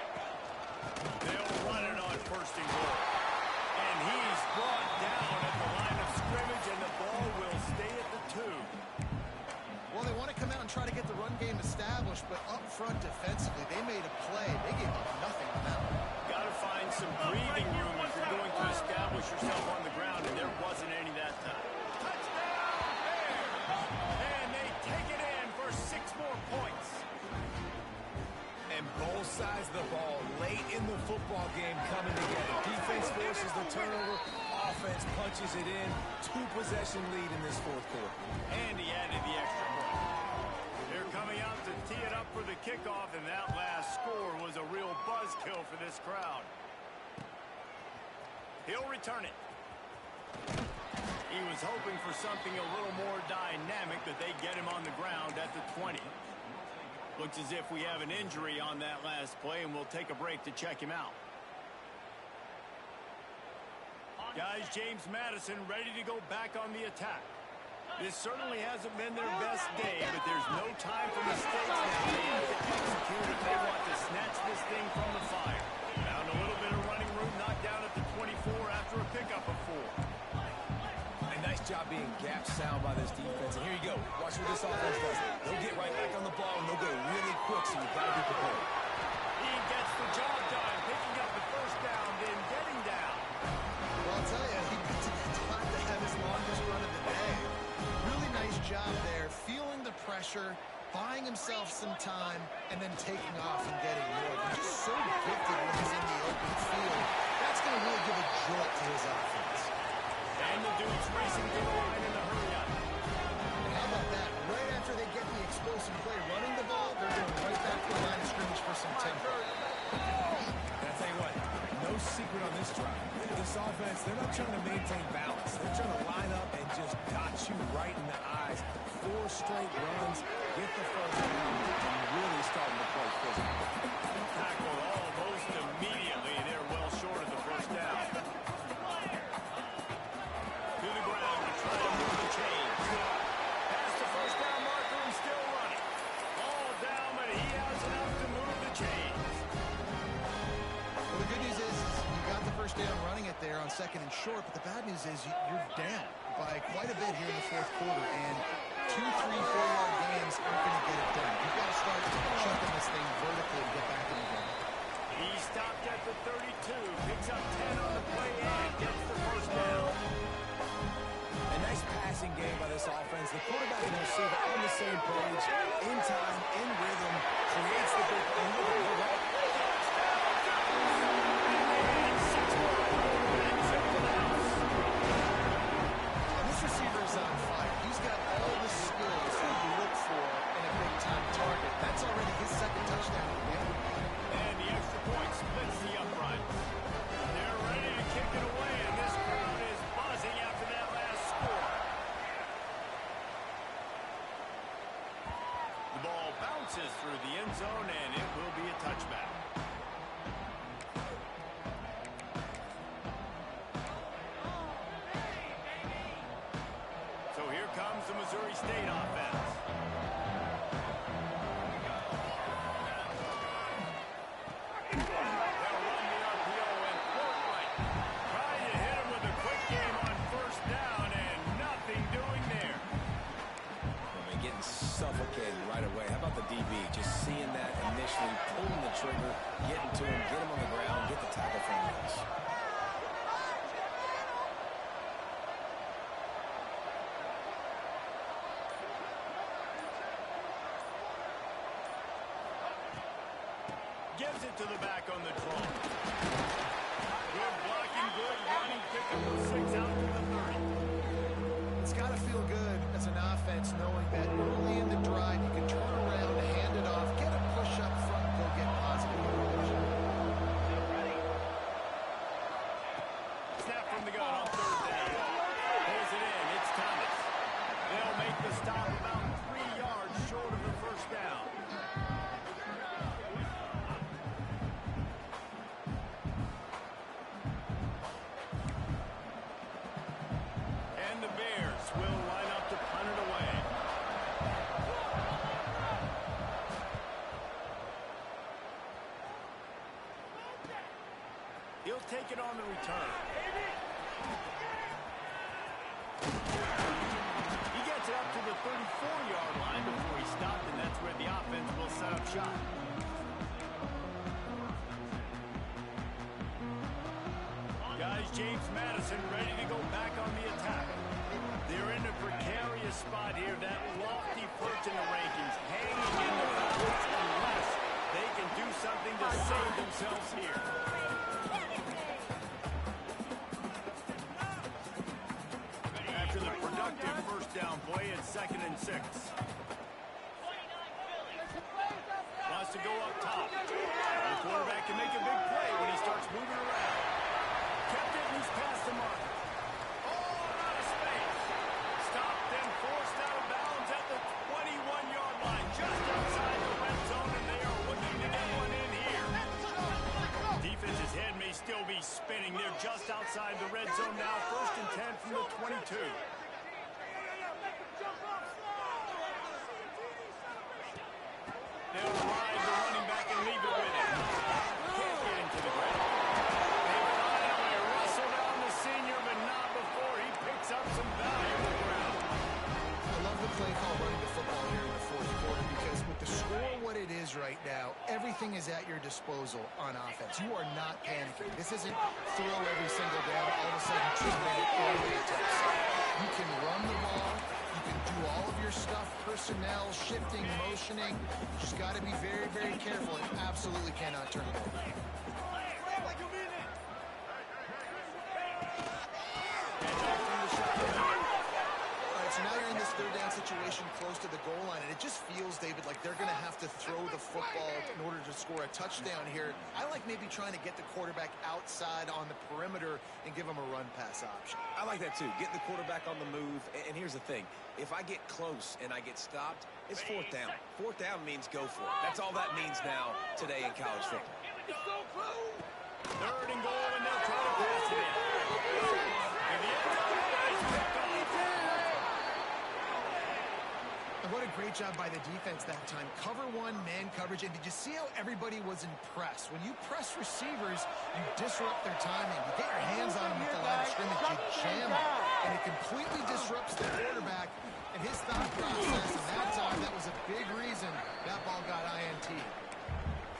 They'll run it on 1st and goal. And he established, but up front defensively, they made a play. They gave up nothing on that one. Got to find some breathing room if you're going to establish yourself on the ground, and there wasn't any that time. Touchdown, Bears! And they take it in for 6 more points. And both sides of the ball late in the football game coming together. Defense forces the turnover. Offense punches it in. 2-possession lead in this fourth quarter. And he added the extra point. They're coming out to tee it up for the kickoff, and that last score was a real buzzkill for this crowd. He'll return it. He was hoping for something a little more dynamic, but they get him on the ground at the 20. Looks as if we have an injury on that last play, and we'll take a break to check him out. Guys, James Madison ready to go back on the attack. This certainly hasn't been their best day, but there's no time for mistakes now. They have to execute if they want to snatch this thing from the fire. Found a little bit of running room, knocked down at the 24 after a pickup of 4. A nice job being gap sound by this defense. And here you go. Watch what this offense does. They'll get right back on the ball, and they'll go really quick, so you've got to be prepared. He gets the job done, picking up the first down, then getting down. Well, I'll tell you, he gets time to have his longest run of the day. Really nice job there, feeling the pressure, buying himself some time, and then taking off and getting more. He's just so gifted when he's in the open field. That's going to really give a jolt to his offense. And the dude's racing to the line in the hurry-up. And how about that? Right after they get the explosive play running the ball, they're going right back to the line of scrimmage for some tempo. And I tell you what, no secret on this drive. This offense, they're not trying to maintain balance. They're trying to line up and just dot you right in the eyes. 4 straight runs, get the first down, and really starting to play physical. Tackled almost immediately. They're well short of the first down. To the ground to try to move the chains. Past the first down marker and still running. All down, but he has enough to move the chains. Well, the good news is you got the first down running it there on 2nd and short, but the bad news is you're down by quite a bit here in the fourth quarter, and 2, 3, 4-yard gains aren't going to get it done. You've got to start chucking this thing vertically and get back in the game. He stopped at the 32, picks up 10 on the play and gets the first down. A nice passing game by this offense. The quarterback and the receiver on the same page, in time, in rhythm, creates the big play. And this receiver is on fire. He's got all the skills that you look for in a big-time target. That's already his 2nd touchdown of the game. And the extra point splits the uprights. They're ready to kick it away, and this crowd is buzzing after that last score. The ball bounces through the end zone, and it will be a touchback. So here comes the Missouri State offense. They'll run the RPO and Fortwright trying to hit him with a quick game on first down, and nothing doing there. Getting suffocated right away. How about the DB? Just seeing that initially, pulling the trigger, getting to him, get him on the ground, get the tackle from the miss. Gives it to the back on the draw. Good blocking, good running, pickup of 6 out to the 30. It's got to feel good as an offense knowing that early in the drive you can turn around, hand it off, get a push up front, go get positive yardage. Snap from the gun on 3rd down. Pulls it in. It's Thomas. They'll make the stop about 3 yards short of the first down. And the Bears will line up to punt it away. He'll take it on the return. He gets it up to the 34-yard line before he stopped, and that's where the offense will set James Madison ready to go back on the attack. They're in a precarious spot here, that lofty perch in the rankings, hanging in the balance unless they can do something to save themselves here. After the productive first down play, it's 2nd and 6. Wants to go up top. The quarterback can make a big play when he starts moving around. Kept it loose past the mark. Oh, out of space. Stopped and forced out of bounds at the 21-yard line, just outside the red zone, and they are looking to get one in here. Defense's head may still be spinning. They're just outside the red zone now, 1st and 10 from the 22. They'll ride the running back and leave it with him. Can't get him to the ground. They finally wrestle down the senior, but not before he picks up some valuable ground. I love the play call running the football here in the 4th quarter because with the score what it is right now, everything is at your disposal on offense. You are not panicking. This isn't throw every single down, all of a sudden 2-minute early attempts. You can run the ball. You can do all of your stuff, personnel, shifting, motioning. You just got to be very, very careful and absolutely cannot turn it over. So now you're in this 3rd down situation close to the goal line, and it just feels, David, like they're going to have to throw the football in order to score a touchdown here. I like maybe trying to get the quarterback outside on the perimeter and give him a run-pass option. I like that, too. Getting the quarterback on the move. And here's the thing. If I get close and I get stopped, it's 4th down. 4th down means go for it. That's all that means now today in college football. 3rd and goal, and they'll try to pass it in. And the end zone is picked off. And what a great job by the defense that time. Cover 1, man coverage. And did you see how everybody was impressed? When you press receivers, you disrupt their timing. You get your hands on them with the line of scrimmage. You jam them. And it completely disrupts the quarterback and his thought process. And that time, that was a big reason that ball got INT.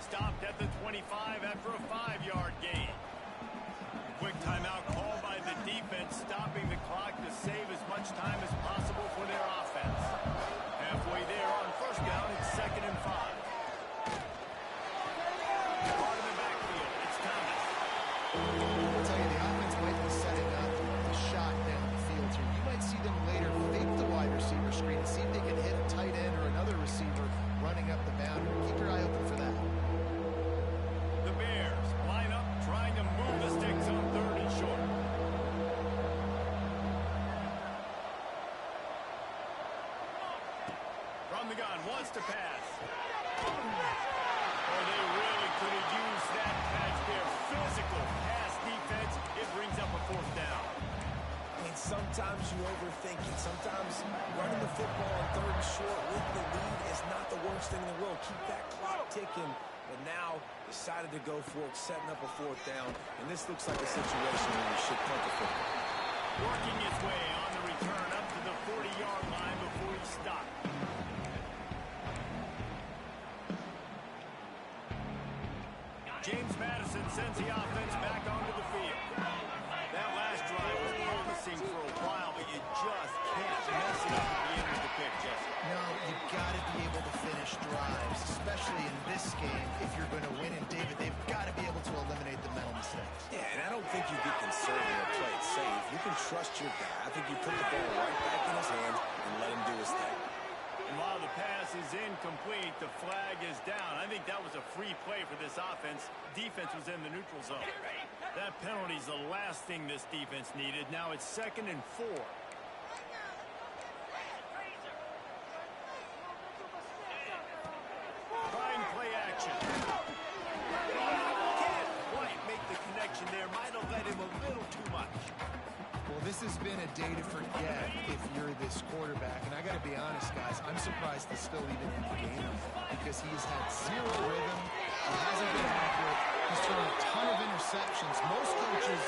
Stopped at the 25 after a 5-yard gain. Quick timeout called by the defense, stopping the clock to save as much time as possible for their offense. Halfway there on 1st down, it's 2nd and 5. Part of the backfield, it's Thomas. I'll tell you, the offense might be setting up the shot down the field here. You might see them later fake the wide receiver screen and see if they can hit a tight end or another receiver running up the boundary. Keep your eye open for that. The Bears line up, trying to move the sticks on 3rd and short. From the gun, wants to pass. Oh, they really could have used that catch there. Physical pass defense. It brings up a 4th down. I mean, sometimes you overthink it. Sometimes running the football on 3rd and short with the lead is not the worst thing in the world. Keep that clock ticking. But now decided to go for it, setting up a 4th down. And this looks like a situation where you should punt the football. Working his way on the return up to the 40-yard line before he stopped. James Madison sends the offense back onto the field. That last drive was promising for a while, but you just can't mess it up at the end of the pick, Jesse. No, you've got to be able to finish drives, especially in this game if you're going to win. And, David, they've got to be able to eliminate the mental mistakes. Yeah, and I don't think you get conservative or play it safe. You can trust your guy. I think you put the ball right back in his hands and let him do his thing. And while the pass is incomplete, the flag is down. I think that was a free play for this offense. Defense was in the neutral zone. That penalty is the last thing this defense needed. Now it's 2nd and 4. Trying play action. Can't quite make the connection there. Might have led him a little too much. Well, this has been a day to forget if you're this quarterback. And I got to be honest, guys, I'm surprised he's still even in the game because he's had zero rhythm. He hasn't been accurate. He's thrown a ton of interceptions. Most coaches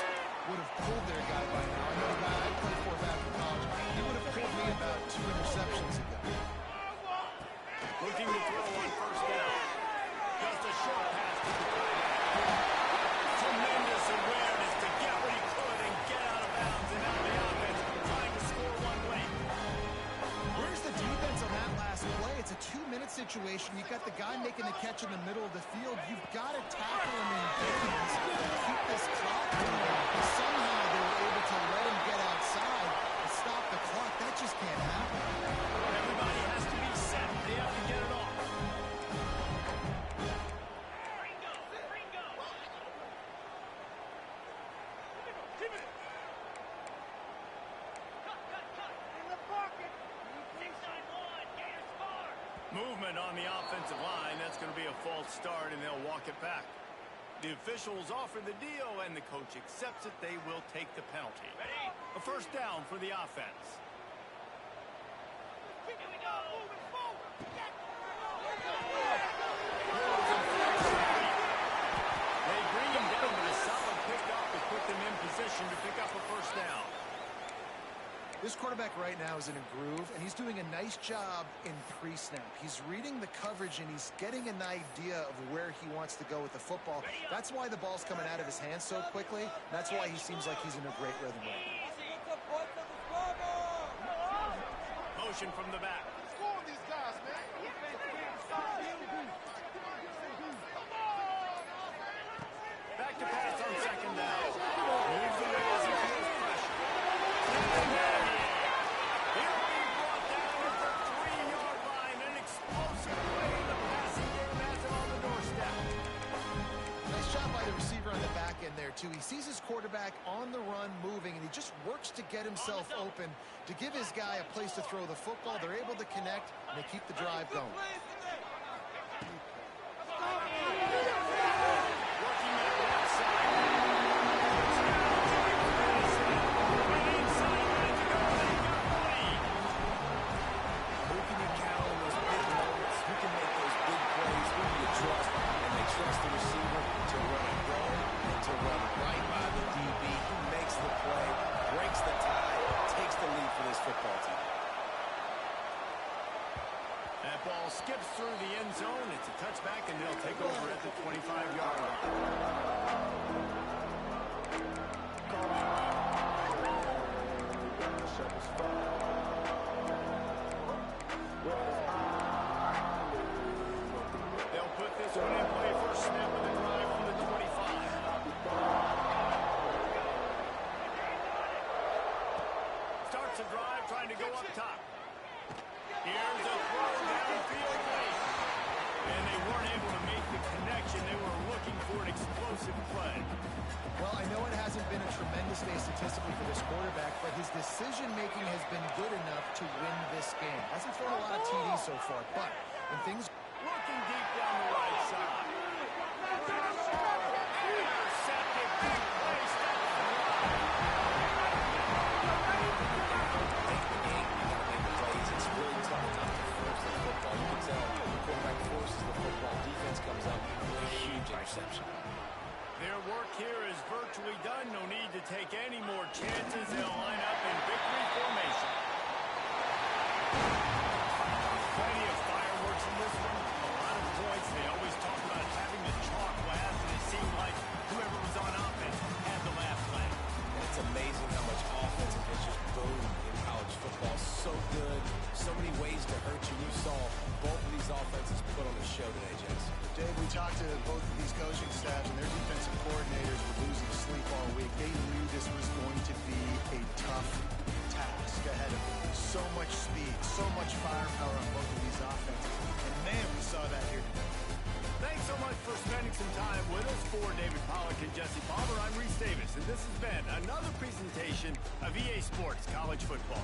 would have pulled their guy by now. I know a guy I played for back in college. He would have pulled me about 2 interceptions ago. Looking to throw on 1st down. Just a short pass to the tight end. Tremendous awareness to get what he could situation, you got the guy making the catch in the middle of the field. You've got to tackle him in games and keep this clock moving. Somehow they were able to let him get outside and stop the clock. That just can't happen. Everybody has to be set. They have to get it off. Movement on the offensive line. That's going to be a false start, and they'll walk it back. The officials offer the deal, and the coach accepts it. They will take the penalty. A first down for the offense. Here we go, moving forward. They bring him down, but a solid pickup to put them in position to pick up a first down. This quarterback right now is in a groove, and he's doing a nice job in pre-snap. He's reading the coverage, and he's getting an idea of where he wants to go with the football. That's why the ball's coming out of his hands so quickly. That's why he seems like he's in a great rhythm right now. Motion from the back. Back to pass on second down. Moves away as he feels pressure. He'll be brought down at the 3-yard line. An explosive play in the passing game has him on the doorstep. Nice job by the receiver on the back end there, too. He sees his quarterback on the run moving, and he just works to get himself open to give his guy a place to throw the football. They're able to connect, and they keep the drive going. Working that left side. Inside, ready to go. They got the lead. Who can you count on those big moments? Who can make those big plays? Who do you trust? And they trust the receiver to run and go and to run right by the DB. Who makes the play, breaks the tie, takes the lead for this football team. That ball skips through the end zone. It's a touchback, and they'll take over at the 25-yard line. They'll put this one in play for a snap of the drive from the 25. Starts a drive trying to go up top. Here's a throw downfield late. And they weren't able to make the connection. They were looking for an explosive play. Well, I know it hasn't been a tremendous day statistically for this quarterback, but his decision-making has been good enough to win this game. Hasn't thrown a lot of TDs so far, but when things... Looking deep down the right side. Intercepted. Big play. Stop the Plays. It's really tough not to force the football. You can tell the quarterback forces the football. Defense comes up with a huge interception. Their work here is virtually done. No need to take any more chances. They'll line up in victory formation. Plenty of fireworks in this one. A lot of points. They always talk about having the chalk last, and it seemed like whoever was on offense had the last play. It's amazing how much offensive hits just boom in college football. So good. So many ways to hurt you. You saw both of these offenses put on the show today, Jason. Dave, we talked to both of these coaching staffs, and their defensive coordinators were losing sleep all week. They knew this was going to be a tough task ahead of them. So much speed, so much firepower on both of these offenses. And, man, we saw that here today. Thanks so much for spending some time with us. For David Pollack and Jesse Palmer, I'm Reese Davis, and this has been another presentation of EA Sports College Football.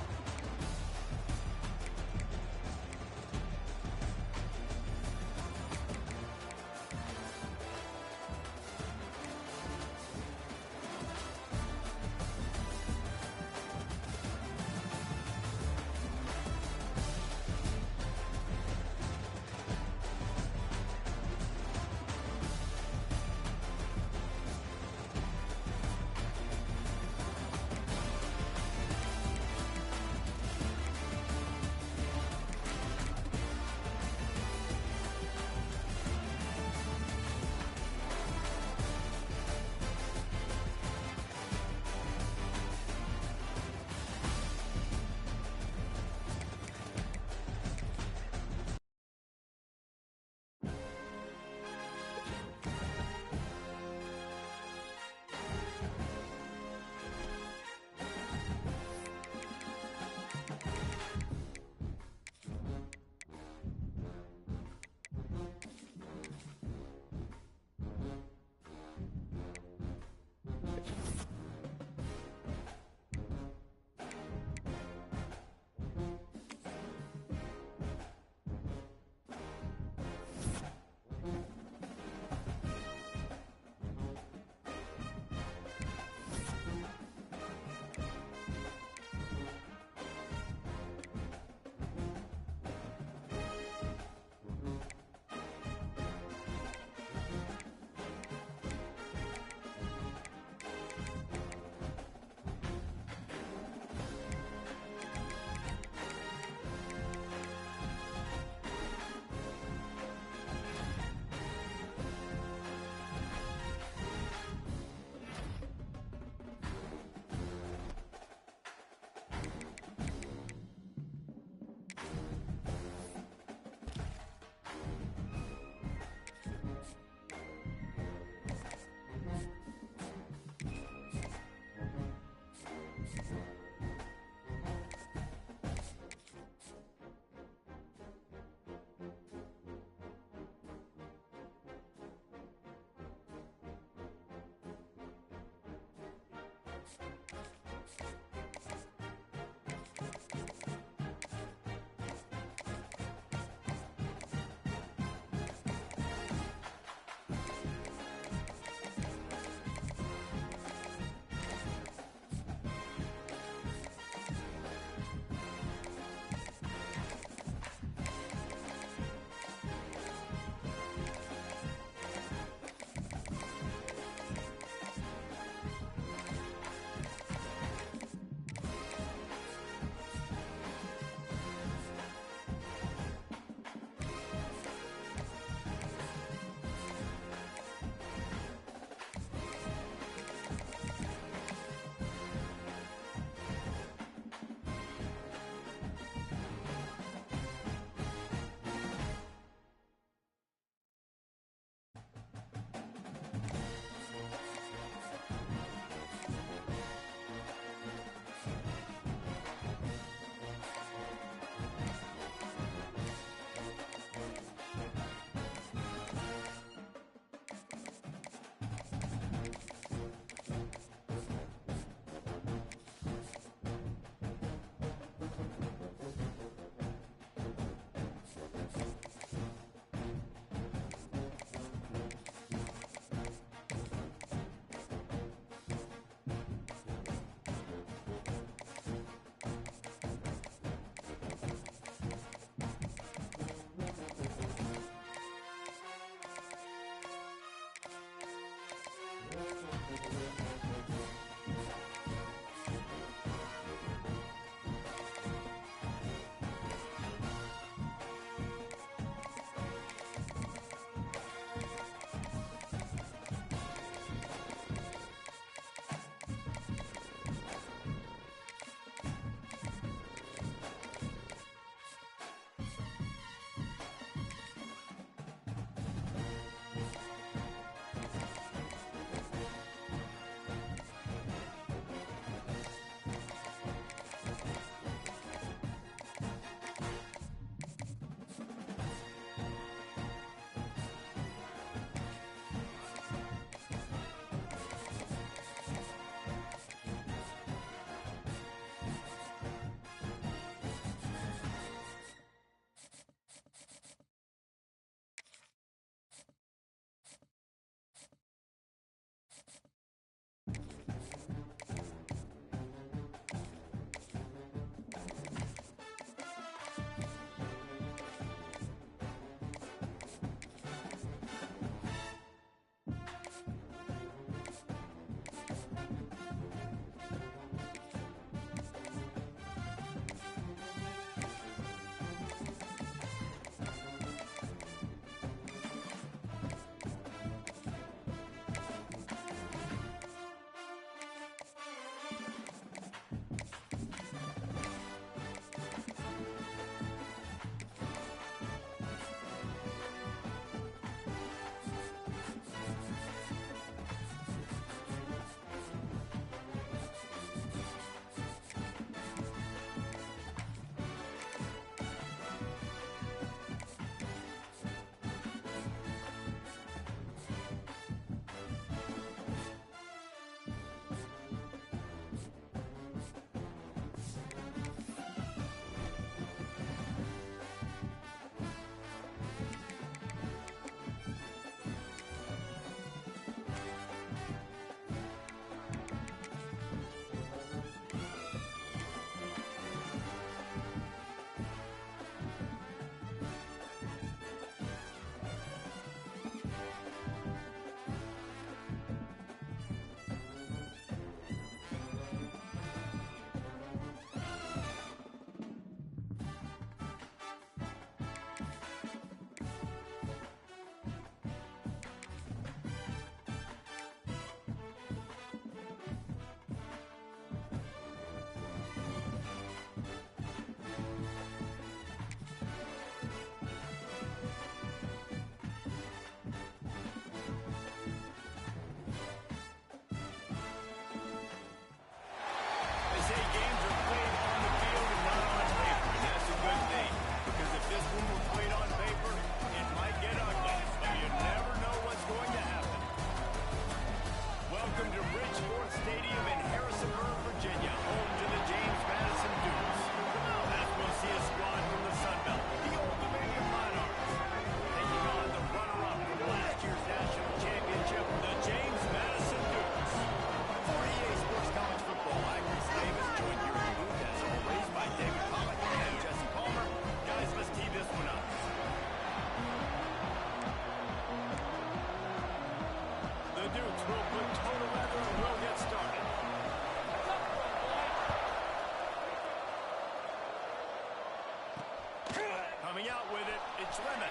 Coming out with it, it's Lemon.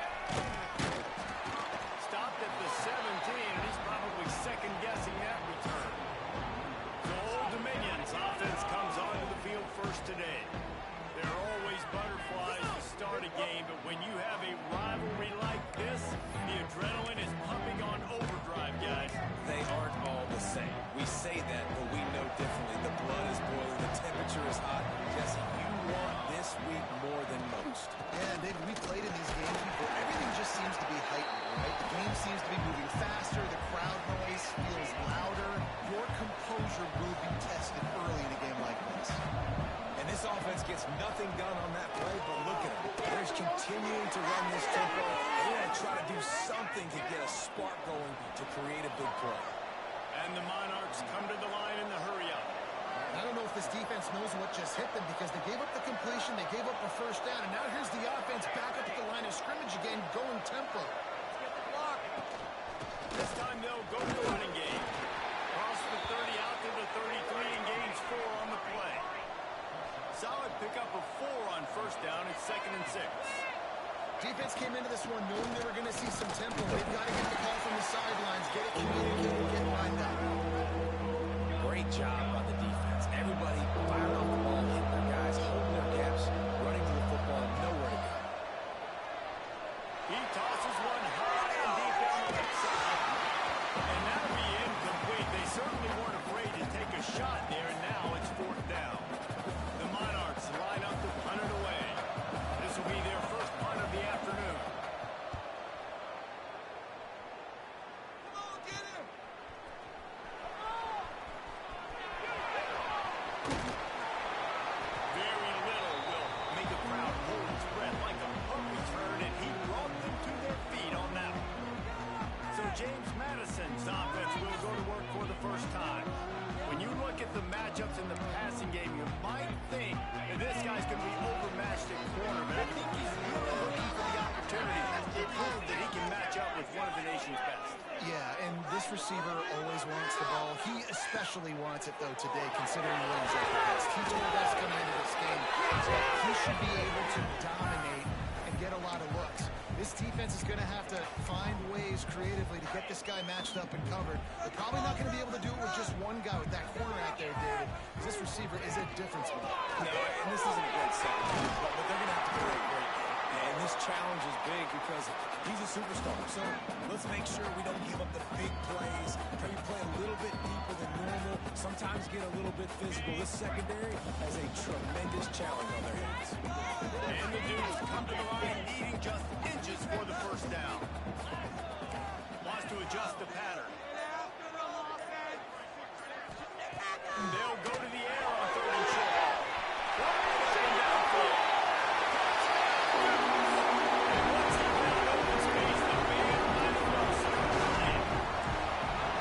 Stopped at the 17, and he's probably second-guessing that return. So Old Dominion's offense comes onto the field first today. There are always butterflies to start a game, but when you have a rivalry like this, the adrenaline is pumping on overdrive, guys. They aren't all the same. We say that, but we know differently. The blood is boiling. The temperature is hot. Jesse, you want this week more than most. Yeah, David, we played in these games before. Everything just seems to be heightened, right? The game seems to be moving faster. The crowd noise feels louder. Your composure will be tested early in a game like this. And this offense gets nothing done on that play, but look at them. They're continuing to run this tempo. They're going to try to do something to get a spark going to create a big play. And the Monarchs come to the line in the hurry-up. I don't know if this defense knows what just hit them because they gave up the completion, they gave up a first down, and now here's the offense back up at the line of scrimmage again, going tempo. Let's get the block. This time they'll go to the running game. Across the first down. It's 2nd and 6. Defense came into this one knowing they were going to see some tempo. They've got to get the call from the sidelines, get it communicated, get lined up. Great job by the defense. Everybody firing off the ball, hitting their guys, holding their caps, running to the football, and nowhere to go. He tosses one high and deep down the left side. And that'll be incomplete. They certainly weren't afraid to take a shot there, and now it's 4th down. The Monarchs line up to punt it away. This will be their first punt of the afternoon. Come on, get him! Very little will make a crowd hold its breath like a punt return, and he brought them to their feet on that one. So James Madison's offense will go to work for the first time. When you look at the matchups in the passing game, you might think that this guy's going to be overmatched at corner, but I think he's really looking for the opportunity to prove that he can match up with one of the nation's best. Yeah, and this receiver always wants the ball. He especially wants it, though, today, considering what he's up against. He told us coming into this game that he should be able to dominate and get a lot of looks. This defense is going to have to find ways creatively to get this guy matched up and covered. They're probably not going to be able to do it with just one guy, with that corner out there, David. This receiver is a difference maker. No, and this isn't a great second, but they're going to have to play great. And this challenge is big because he's a superstar. So let's make sure we don't give up the big plays. Maybe play a little bit deeper than normal. Sometimes get a little bit physical. This secondary has a tremendous challenge on their hands. And the dudes come to the line needing just inches for the first down. Wants to adjust the pattern. They'll go to the air on 3rd and short. Wide downfield. And once he found open space, the man might as well start flying.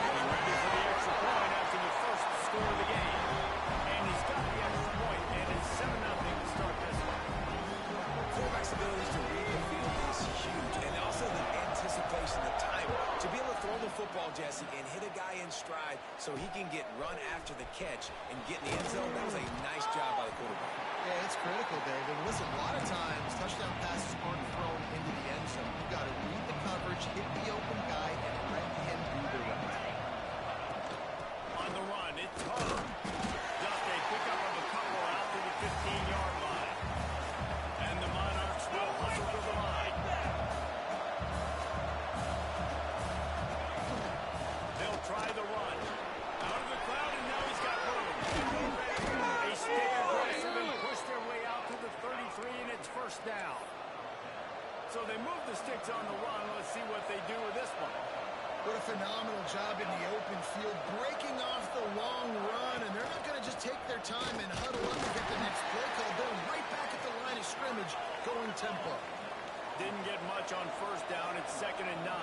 Getting ready for the extra point after the first score of the game. And he's got the extra point, and it's 7-0 to start this one. Quarterback's abilities to read the field is huge, and also the anticipation, the time to be able to throw the football, Jesse, and hit a guy in stride so he can get run after the catch and get in the end zone. That was a nice job by the quarterback. Yeah, it's critical, David. Listen, a lot of times touchdown passes aren't thrown into the end zone. You've got to read the coverage, hit the open guy, and let him do the rest. On the run, it's Hurd. Just a pickup of a couple out to the 15-yard line. And the Monarchs will hustle to the line. They'll try the run. Out of the crowd, and now he's got room. They stay aggressive and push their way out to the 33, and it's first down. So they move the sticks on the run. Let's see what they do with this one. What a phenomenal job in the open field, breaking off the long run, and they're not going to just take their time and huddle up to get the next play call. They're right back at the line of scrimmage, going tempo. Didn't get much on first down. It's 2nd and 9.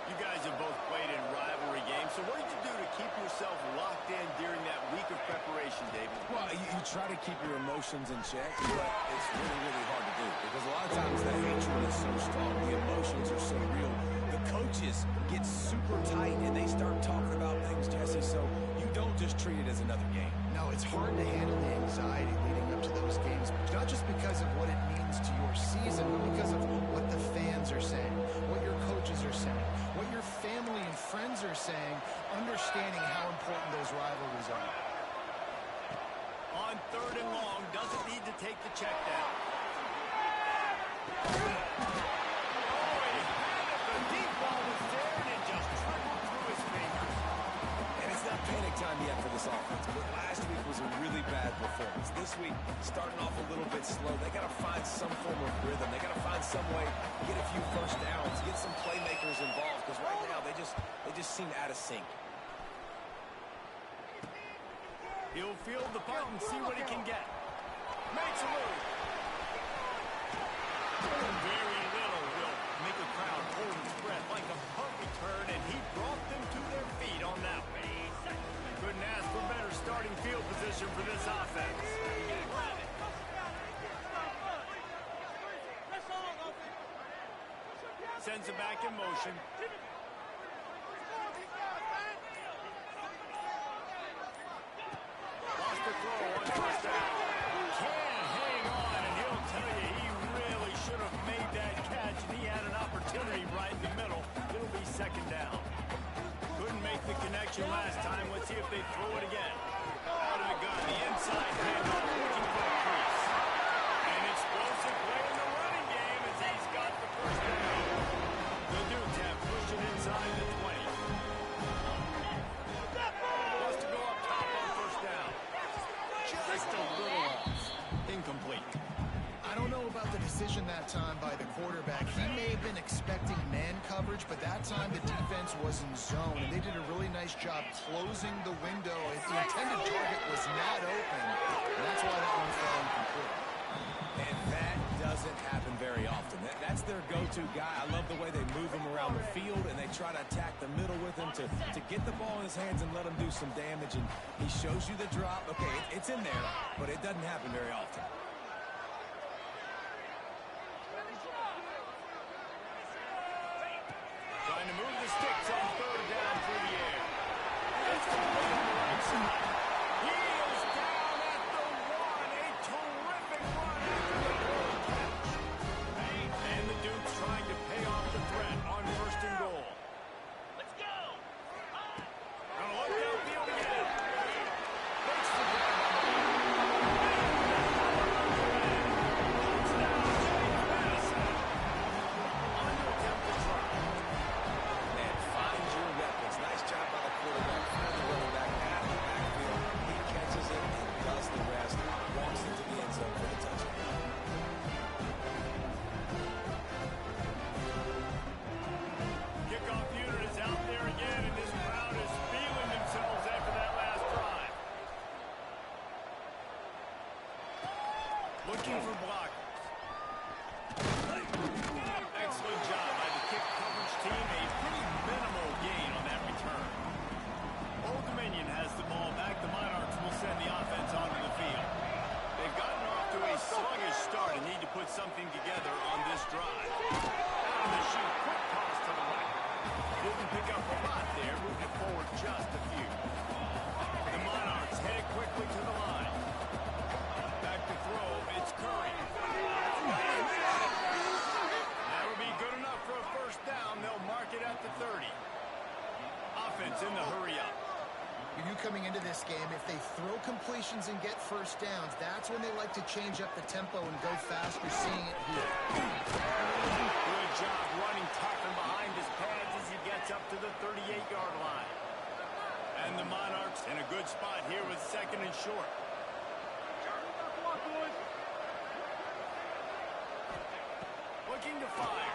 You guys have both played in rivalry games, so what did you do to keep yourself locked in during that week of preparation, David? Well, you try to keep your emotions in check, but it's really, really hard to do because a lot of times the hatred is so strong, the emotions are so real. The coaches get super tight and they start talking about things, Jesse, so you don't just treat it as another game. No, it's hard to handle the anxiety leading up to those games, not just because of what it means to your season, but because of what the fans are saying, what your coaches are saying, what your family and friends are saying, understanding how important those rivalries are. On 3rd and long, doesn't need to take the check down. Oh, and he had it. The deep ball was there, and it just trickled through his fingers. And it's not panic time yet for this offense, but last week was a really bad performance. This week, starting off a little bit slow. They got to find some form of rhythm. They got to find some way to get a few first downs, get some playmakers involved, because right now they just seem out of sync. He'll field the punt and see what he can get. Makes a move. Very little will make a crowd hold its breath like a punt return, and he brought them to their feet on that one. Couldn't ask for better starting field position for this offense. Sends it back in motion. Lost the throw on first down. Can hang on, and he'll motion last time. Let's see if they throw it again. Out of the gun, the inside handoff, looking for the crease. An explosive play in the running game as he's got the first down. The Dukes have pushed it inside the 20. Wants to go up top on first down. Just a little off. Incomplete. I don't know about the decision that time by the quarterback. He may have been expecting man coverage, but that time the defense was in zone, and they did a really nice job closing the window. The intended target was not open, and that's why that one fell incomplete. And that doesn't happen very often. That's their go-to guy. I love the way they move him around the field, and they try to attack the middle with him to get the ball in his hands and let him do some damage. And he shows you the drop. Okay, it's in there, but it doesn't happen very often. Trying to move the sticks on third down through the air. It's complete on the right side. He is down at the 1. A terrific run after the goal catch. And the Dukes trying to pay off the threat on first and goal. Let's go. Gonna look downfield again. Makes the grab on the touchdown, James Madison. Under attempt to try. And find your weapons. Nice job by the quarterback. Finally running back out of the backfield. He catches it and does the rest. Walks into the end zone for the touchdown. Kickoff unit is out there again, and this crowd is feeling themselves after that last drive. Looking for blockers. Excellent job by the kick coverage team. A pretty minimal gain on that return. Old Dominion has the ball back. The Monarchs will send the offense onto the field. They've gotten off to a sluggish start and need to put something together on this drive. Out of the chute, quick toss to the right. Didn't pick up a lot there, moving it forward just a few. The Monarchs headed quickly to the line. Back to throw, it's Curry. That'll be good enough for a first down. They'll mark it at the 30. Offense in the hurry up. You knew coming into this game, if they throw completions and get first downs, that's when they like to change up the tempo and go fast. We're seeing it here. Good job running tough and behind his pads as he gets up to the 38-yard line. And the Monarchs in a good spot here with second and short. Looking to fire.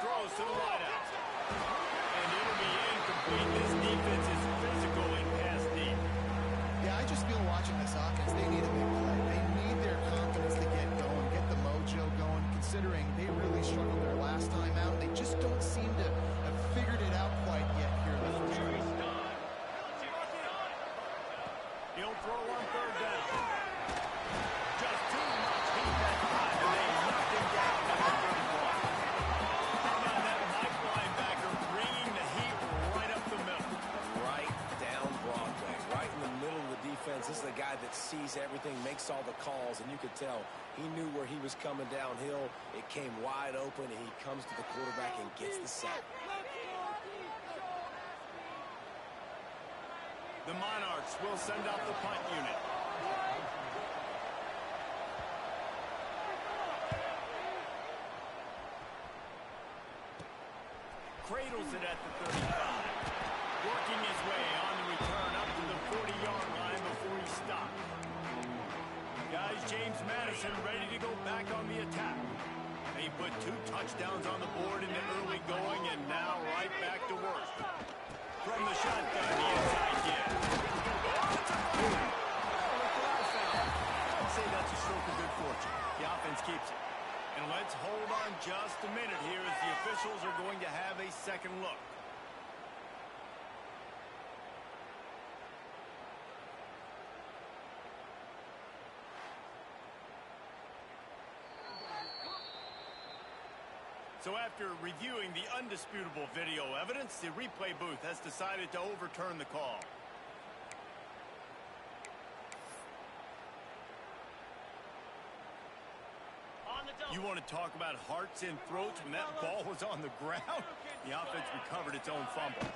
Throws to the wideout. And it'll be incomplete. This defense is physical in pass deep. Yeah, I just feel watching this offense, they need a big play. They need their confidence to get going, get the mojo going, considering they really struggled their last time out. They just don't seem to have figured it out quite yet here in the first quarter. He'll throw on third down. Just too much heat that time, and they knocked him down at the 31. How about that Mike linebacker bringing the heat right up the middle? Right down Broadway, right in the middle of the defense. This is the guy that sees everything, makes all the calls, and you could tell he knew where he was coming downhill. It came wide open, and he comes to the quarterback and gets the sack. The Monarchs will send out the punt unit. Cradles it at the 35. Working his way on the return up to the 40-yard line before he stopped. Guys, James Madison ready to go back on the attack. He put 2 touchdowns on the board in the early going, and now right back to work. From the shotgun, the inside kid. I'd say that's a stroke of good fortune. The offense keeps it. And let's hold on just a minute here as the officials are going to have a second look. So after reviewing the undisputable video evidence, the replay booth has decided to overturn the call. On You want to talk about hearts and throats when that ball was on the ground? The offense recovered its own fumble.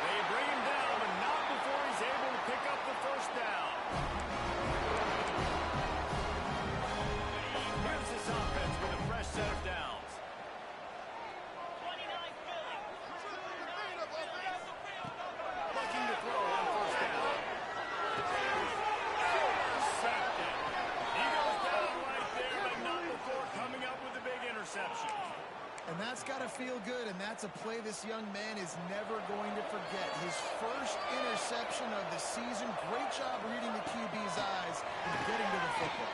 They bring him down, but not before he's able to pick up the first down. Here's this offense with a fresh set of downs. Looking to throw on first down. Intercepted. He goes down right there, but not before coming up with a big interception. And that's got to feel good, and that's a play this young man is never going to forget. His first interception of the season. Great job reading the QB's eyes and getting to the football.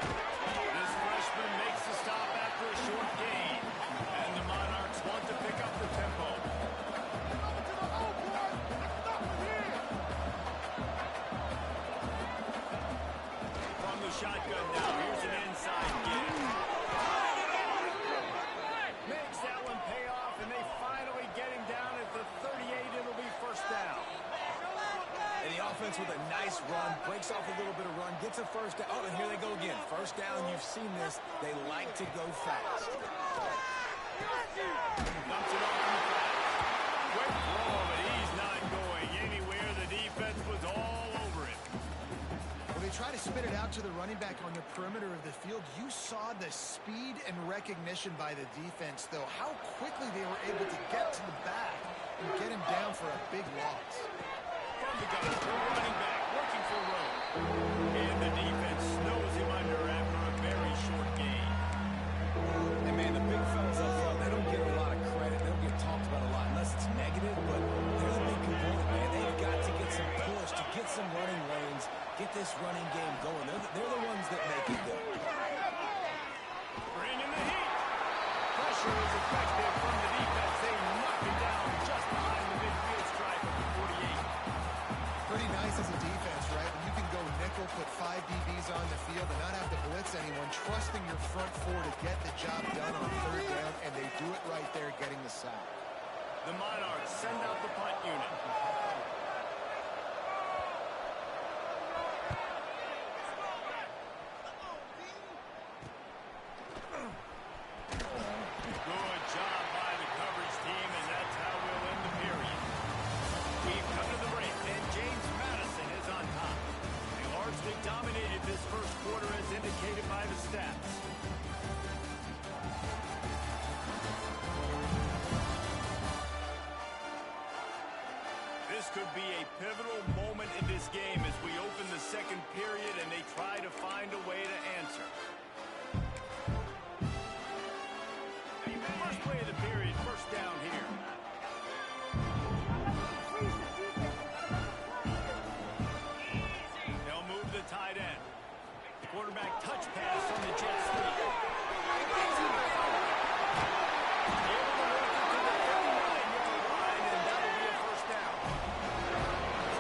This freshman makes the stop after a short gain, and the Monarchs want to pick up the tempo. From the shotgun now, here's an inside give. Makes that one pay off, and they finally get him down at the 38. It'll be first down. And the offense with a nice run, breaks off a little bit of run, gets a first down. Oh, and here they go again. First down, you've seen this. They like to go fast. Dumps it off in the flat. Quick throw, but he's not going anywhere. The defense was all over him. When they try to spit it out to the running back on the perimeter of the field, you saw the speed and recognition by the defense, though, how quickly they were able to get to the back and get him down for a big loss. From the gun, running back, working for Rowe. And the defense snows him under after a very short gain. And, man, the big fellas up front, they don't get a lot of credit. They don't get talked about a lot unless it's negative, but they're the big component, man. They've got to get some push, to get some running lanes, get this running game going. They're the ones that make it go. Bring in the heat. Pressure is effective from the defense. They knock it down just behind the midfield stripe of the 48. Pretty nice as a defense, right? When you can go nickel, put 5 DBs on the field and not have to blitz anyone, trusting your front four to get the job done on third down, and they do it right there, getting the sack. The Monarchs send out the punt unit. Good job by the coverage team, and that's how we'll end the period. We've come to the break, and James Madison is on top. They largely dominated this first quarter as indicated by the stats. This could be a pivotal moment in this game as we open the second period and they try to find a way to answer. First play of the period, first down here. They'll move the tight end. Quarterback touch pass on the jet sweep. Able to work it to the 39-yard line, and that'll be a first down.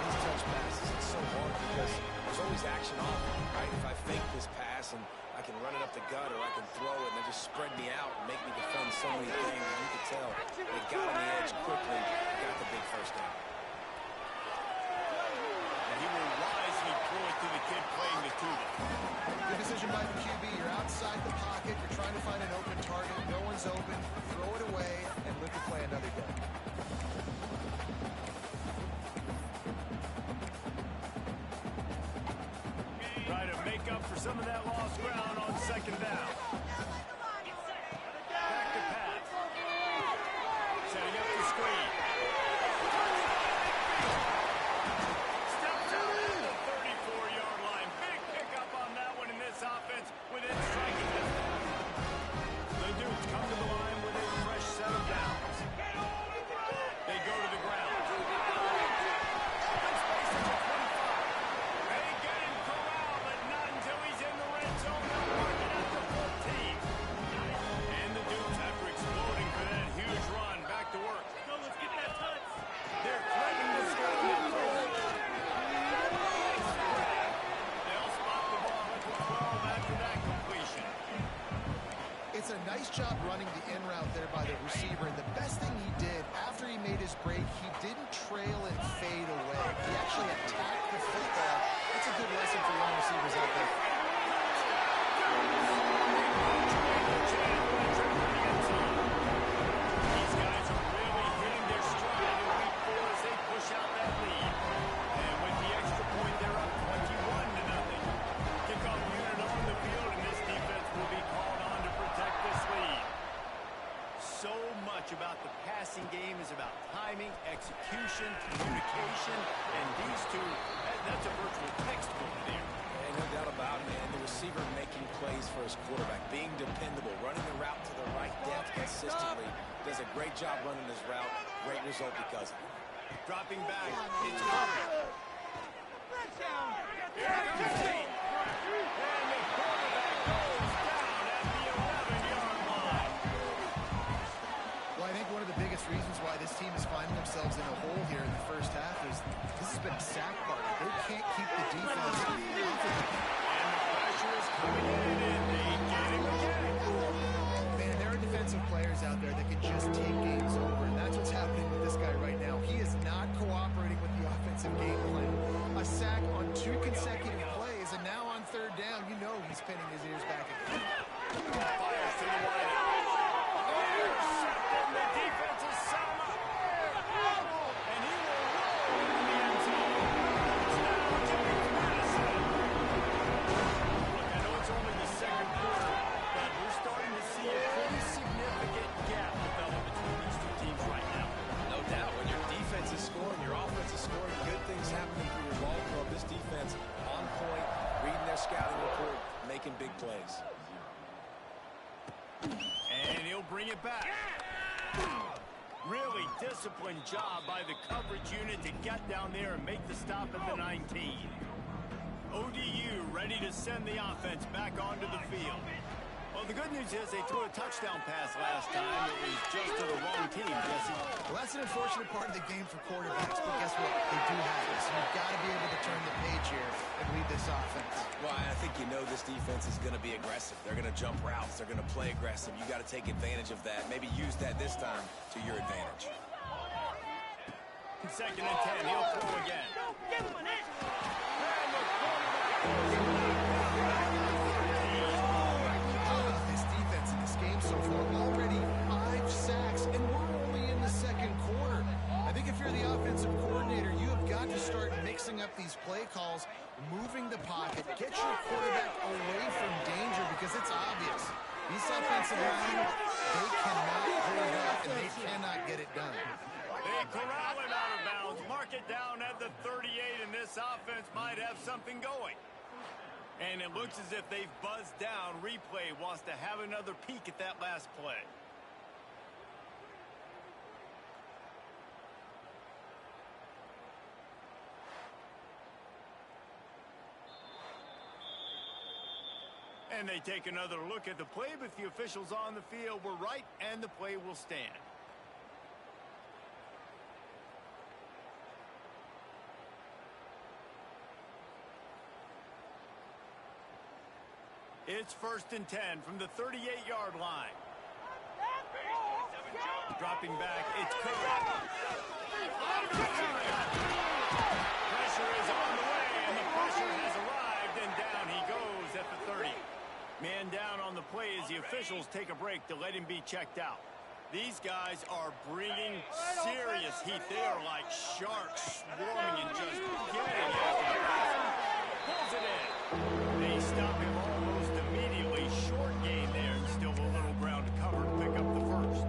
These touch passes, it's so hard because there's always action on them, right? If I fake this pass and I can run it up the gut or I can throw it and they just spread me out and make me defend so many things. You can tell they got on the edge quickly, got the big first down. And he will wisely throw it to the kid playing the tuba. Good decision by the QB. You're outside the pocket. You're trying to find an open target. No one's open. Throw it away and live to play another day. Try to make up for some of that lost ground on second down. Back to pass. Setting up the screen. Steps out at the 34-yard line. Big pickup on that one in this offense within striking distance. The Dukes come to the line with a fresh set of downs. They go to the ground. Open space at the 25. They get him corralled, but not until he's in the red zone. They'll mark it at the 14. And the Dukes, after exploding for that huge run, back to work. Go, let's get that touch. They're threatening to score on that throw. They'll spot the ball at the 12 after that completion. It's a nice job running the in route there by the receiver. And the best thing he did after he made his break, he didn't trail and fade away. He actually attacked the football timing, execution, communication, and these two, that's a virtual textbook there. And no doubt about it, man. The receiver making plays for his quarterback, being dependable, running the route to the right depth consistently. Does a great job running his route. Great result because of it. Dropping back, it's covered. And the quarterback goes down at the 11-yard line. Well, I think one of the biggest reasons why this team is finding themselves in a hole here in the first half is this has been a sack party. They can't keep the defense off of them. And the pressure is coming in, and they get him again. Man, there are defensive players out there that can just take games over, and that's what's happening with this guy right now. He is not cooperating with the offensive game plan. A sack on 2 consecutive plays, and now on 3rd down, you know he's pinning his ears back again. Fires to the wideout. Intercepted. The defense is sound up. And he will roll into the end zone. Touchdown, James Madison. Look, I know it's only the 2nd quarter, but we're starting to see a pretty significant gap develop between these two teams right now. No doubt. When your defense is scoring, your offense is scoring, good things happening through your ball club. This defense on point, reading their scouting report, making big plays. And he'll bring it back. Really disciplined job by the coverage unit to get down there and make the stop at the 19. ODU ready to send the offense back onto the field. Well, the good news is they threw a touchdown pass last time. It was just to the wrong team, Jesse. Well, that's an unfortunate part of the game for quarterbacks, but guess what? They do have it, so you've got to be able to turn the page here and lead this offense. Well, I think you know this defense is going to be aggressive. They're going to jump routes. They're going to play aggressive. You got to take advantage of that. Maybe use that this time to your advantage. 2nd and 10. He'll throw again. And the quarterback This defense in this game so far, already 5 sacks, and we're only in the 2nd quarter. I think if you're the offensive coordinator, you have got to start mixing up these play calls, moving the pocket, get your quarterback away from danger because it's obvious. These offensive linemen, they cannot hold up and they cannot get it done. They corral it out of bounds. Mark it down at the 38, and this offense might have something going. And it looks as if they've buzzed down. Replay wants to have another peek at that last play. And they take another look at the play, but the officials on the field were right, and the play will stand. It's 1st and 10 from the 38-yard line. Dropping back, it's covered. Pressure is on the way, and the pressure has arrived, and down he goes at the 30. Man down on the play as the officials take a break to let him be checked out. These guys are bringing serious heat. They are like sharks swarming and just getting after the pass. Pulls it in. They stop him almost immediately. Short gain there, and still a little ground to cover to pick up the 1st.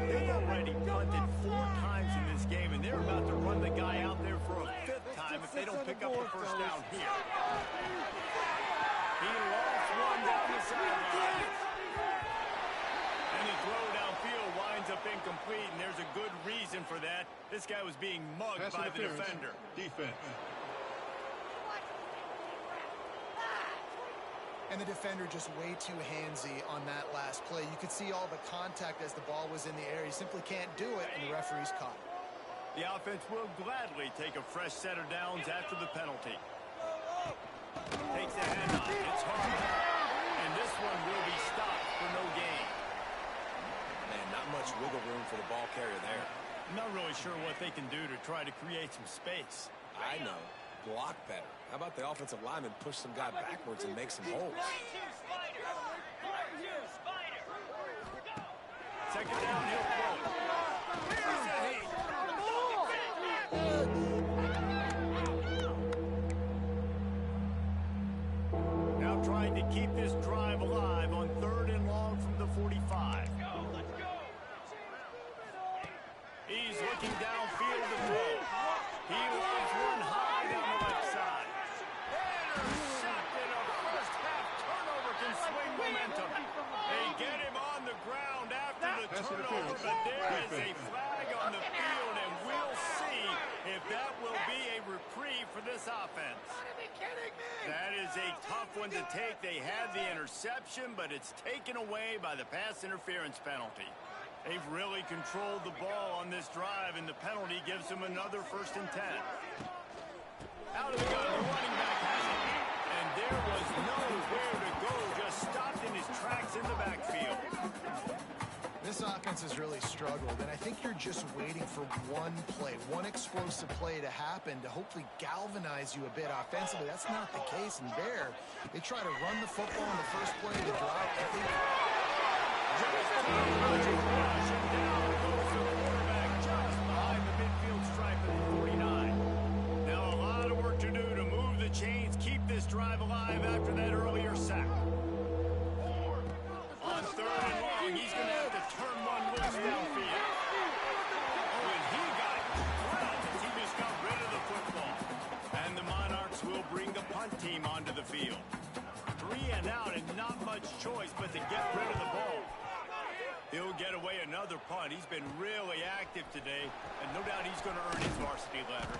They've already punted 4 times in this game, and they're about to run the guy out there for a 5th time if they don't pick up the 1st down here. He lost one down the sideline. And the throw downfield winds up incomplete, and there's a good reason for that. This guy was being mugged by the defender. Defense. And the defender just way too handsy on that last play. You could see all the contact as the ball was in the air. He simply can't do it, and the referee's caught it. The offense will gladly take a fresh set of downs after the penalty. Takes the handoff. It's home. And this one will be stopped for no gain. Man, not much wiggle room for the ball carrier there. I'm not really sure what they can do to try to create some space. I know. Block better. How about the offensive lineman push some guy backwards and make some holes? 2nd down, he'll throw it. Now trying to keep this drive alive on 3rd and long from the 45. He's looking looking downfield to throw. He loves one high down the left side. Intercepted. A first half turnover can swing momentum. They get him on the ground after the turnover, but there is a flag on the field, and we'll see if that will be a reprieve for this offense. That is a tough one to take. They had the interception, but it's taken away by the pass interference penalty. They've really controlled the ball on this drive, and the penalty gives them another 1st and 10. Out of the gun, the running back has it. And there was nowhere to go, just stopped in his tracks in the backfield. This offense has really struggled, and I think you're just waiting for one play, one explosive play to happen to hopefully galvanize you a bit offensively. That's not the case in Bear. They try to run the football in the first play to drop. Just rushing down goes the quarterback just behind the midfield stripe at the 49. Now a lot of work to do to move the chains, keep this drive alive after that earlier sack. On 3rd and long, he's going to have to turn one loose downfield. Oh, and he got drilled as he just got rid of the football. And the Monarchs will bring the punt team onto the field. 3 and out and not much choice but to get rid of the ball. He'll get away another punt. He's been really active today, and no doubt he's going to earn his varsity letter.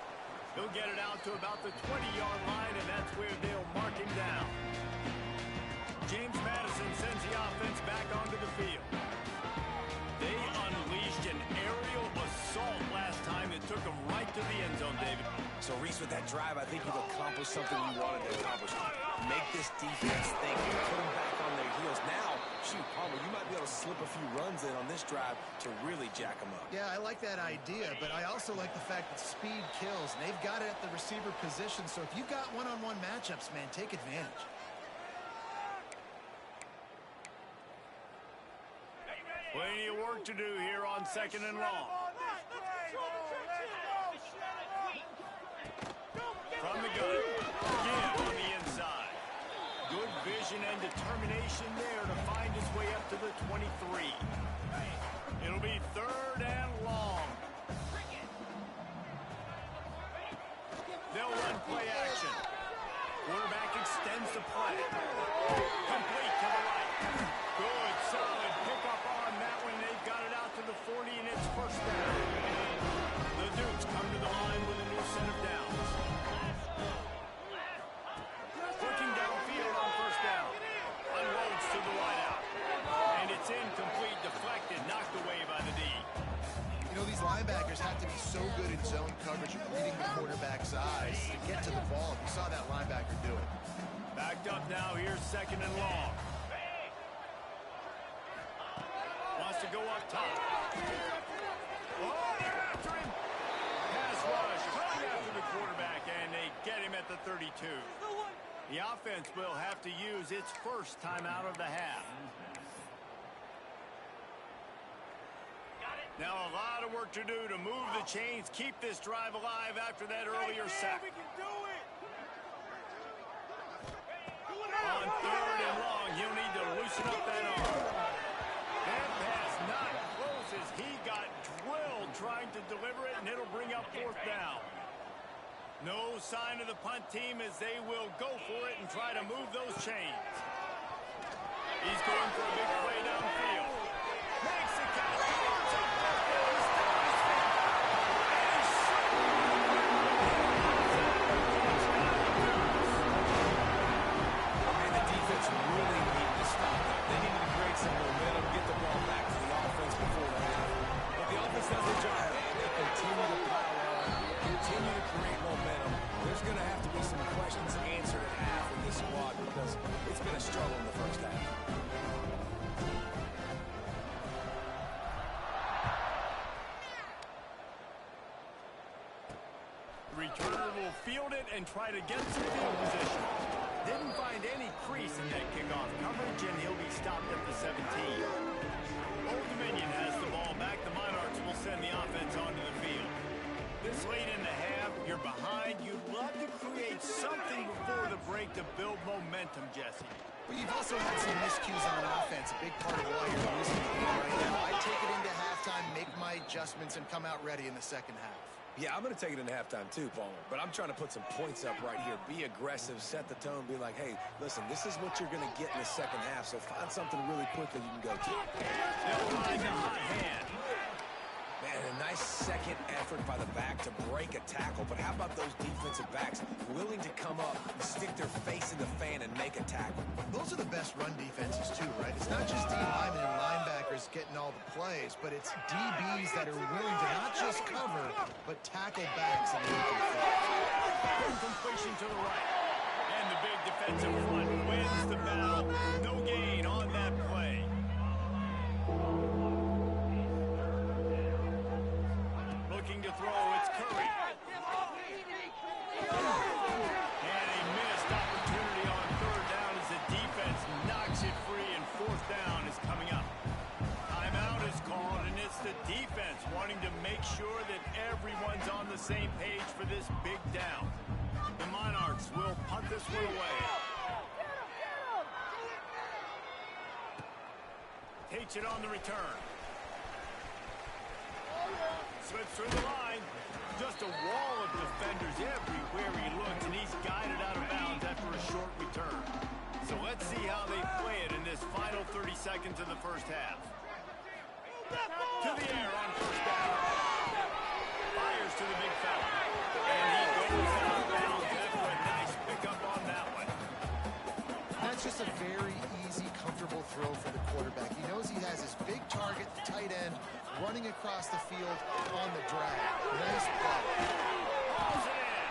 He'll get it out to about the 20-yard line, and that's where they'll mark him down. James Madison sends the offense back onto the field. They unleashed an aerial assault last time that took them right to the end zone, David. So, Reese, with that drive, I think you've accomplished something you wanted to accomplish. Make this defense think and put them back on their heels. Now, shoot, Palmer, you might be able to slip a few runs in on this drive to really jack them up. Yeah, I like that idea, but I also like the fact that speed kills, and they've got it at the receiver position. So if you've got one-on-one matchups, man, take advantage. Plenty of work to do here on 2nd and long. From the gun, again on the inside. Good vision and determination there to find his way up to the 23. It'll be 3rd and long. They'll run play action. Quarterback extends the play. Complete to the right. Good, solid pickup on that one. They've got it out to the 40, and it's 1st down. The Dukes come to the line with a new set of downs. Looking downfield on 1st down. Unloads to the wideout. And it's incomplete, deflected, knocked away by the D. You know, these linebackers have to be so good in zone coverage and reading the quarterback's eyes to get to the ball. You saw that linebacker do it. Backed up now, here's 2nd and long. Wants to go up top. Oh, they're after him. Pass rush, coming after the quarterback, and they get him at the 32. The offense will have to use its 1st timeout of the half. Now a lot of work to do to move the chains, keep this drive alive after that earlier sack. On 3rd and long, he'll need to loosen up that arm. That pass not close as he got drilled trying to deliver it, and it'll bring up 4th down. No sign of the punt team as they will go for it and try to move those chains. He's going for a big play downfield. Makes the catch. Really need to stop that. They need to create some momentum, get the ball back to the offense before the half. But the offense does their job, and they continue to pile on, continue to create momentum. There's going to have to be some questions answered at half with this squad because it's been a struggle in the 1st half. Returner will field it and try to get some field position. Didn't find any crease in that kickoff coverage, and he'll be stopped at the 17. Old Dominion has the ball back. The Monarchs will send the offense onto the field. This late in the half, you're behind. You'd love to create something before the break to build momentum, Jesse. But you've also had some miscues on offense, a big part of why you're losing the game right now. I take it into half halftime, make my adjustments, and come out ready in the second half. Yeah, I'm going to take it into halftime too, Palmer. But I'm trying to put some points up right here. Be aggressive, set the tone, be like, hey, listen, this is what you're going to get in the second half, so find something really quick that you can go to. They'll find a hot hand. Man, a nice second effort by the back to break a tackle. But how about those defensive backs willing to come up, stick their face in the fan, and make a tackle? Those are the best run defenses, too, right? It's not just D linemen and linebackers getting all the plays, but it's DBs that are willing to not just cover, but tackle backs and make them fall. Completion to the right. And the big defensive front wins the battle. No gain on that play. Looking to throw, it's Curry. And a missed opportunity on third down as the defense knocks it free, and fourth down is coming up. Timeout is called, and it's the defense wanting to make sure that everyone's on the same page for this big down. The Monarchs will punt this one away. Takes it on the return. Slips through the line. Just a wall of defenders everywhere he looks, and he's guided out of bounds after a short return. So let's see how they play it in this final 30 seconds of the first half. To the air on first down. Fires to the big fella. And he goes out of bounds after a nice pickup on that one. That's just a very easy, comfortable throw for the quarterback. He knows he has his big target, the tight end, running across the field on the drag. Nice play. Hauls it in.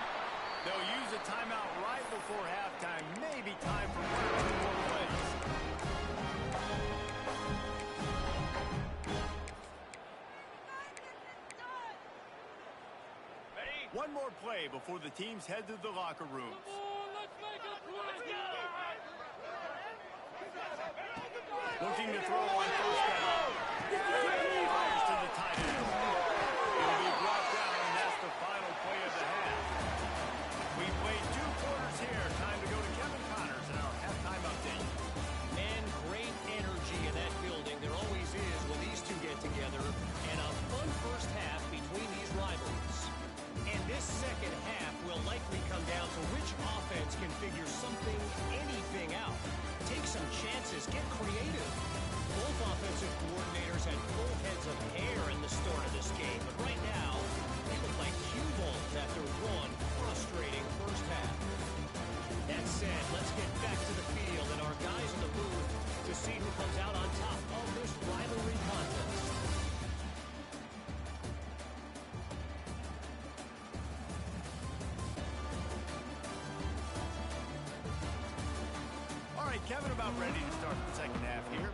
They'll use a timeout right before halftime. Maybe time for one or two more plays. One more play before the teams head to the locker rooms. Looking to throw on first down. Fires to the tight end. He'll be brought down, and that's the final play of the half. We played 2 quarters here. Time to go to Kevin Connors in our halftime update. Man, great energy in that building. There always is when these two get together. And a fun first half between these rivalries. And this second half will likely come down to which offense can figure something, anything out. Take some chances, get creative. Both offensive coordinators had full heads of hair in the start of this game, but right now, they look like cue balls after one frustrating first half. That said, let's get back to the field and our guys in the booth to see who comes out on top of this rivalry contest. All right, Kevin, about ready to start the second half here.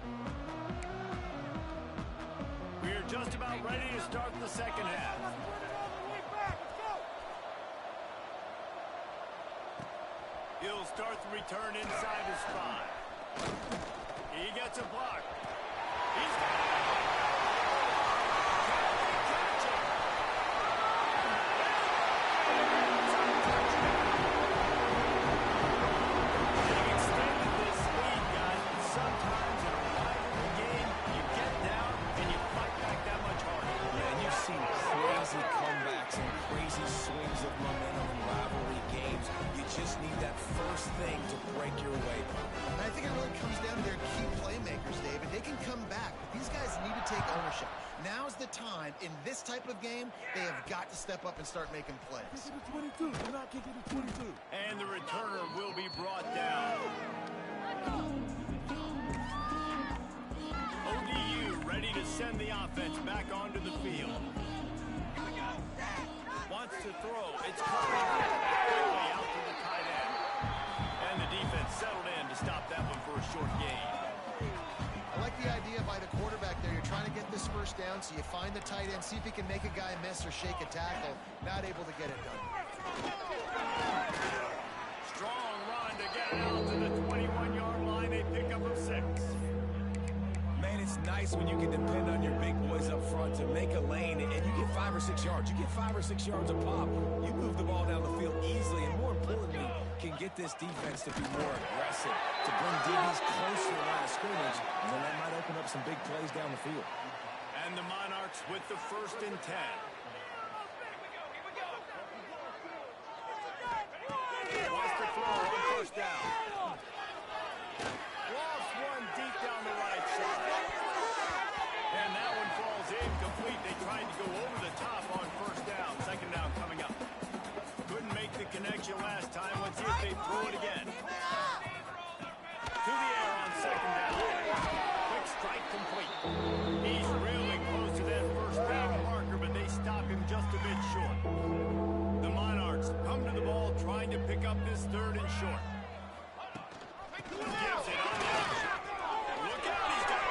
We're just about ready to start the second half. He'll start the return inside his spot. He gets a block. He's got it. Catch it. They've extended this lead, guys, but sometimes in a rivalry game, you get down and you fight back that much harder. Yeah, and you've seen crazy comebacks and crazy swings of momentum in rivalry games. You just need that first thing to break your way. And I think it really comes down to their key playmakers, David. They can come back, but these guys need to take ownership. Now's the time. In this type of game, they have got to step up and start making plays. And the returner will be brought down. ODU ready to send the offense back onto the field. Wants to throw. It's Curry. Quickly out to the tight end. And the defense settled in to stop that one for a short gain. I like the idea by the quarterback there. You're trying to get this first down, so you find the tight end, see if he can make a guy miss or shake a tackle. Not able to get it done. Strong run to get it out to the 21-yard line. A pickup of 6. Man, it's nice when you can depend on your big boys up front to make a lane, and you get 5 or 6 yards. You get 5 or 6 yards a pop. You move the ball down the field easily, and more importantly, can get this defense to be more aggressive, to bring DBs closer to the line of scrimmage, and then that might open up some big plays down the field. And the Monarchs with the 1st and 10. Wants to throw on 1st down. Lost one deep down the right side. And that one falls incomplete. They tried to go over the top on 1st down. 2nd down coming up. Couldn't make the connection last time. Let's see if they throw it again. To the air on 2nd down. Quick strike complete. He's really close to that 1st down marker, but they stop him just a bit short. The Monarchs come to the ball trying to pick up this 3rd and short. Gives it on the option. Look out, he's got it.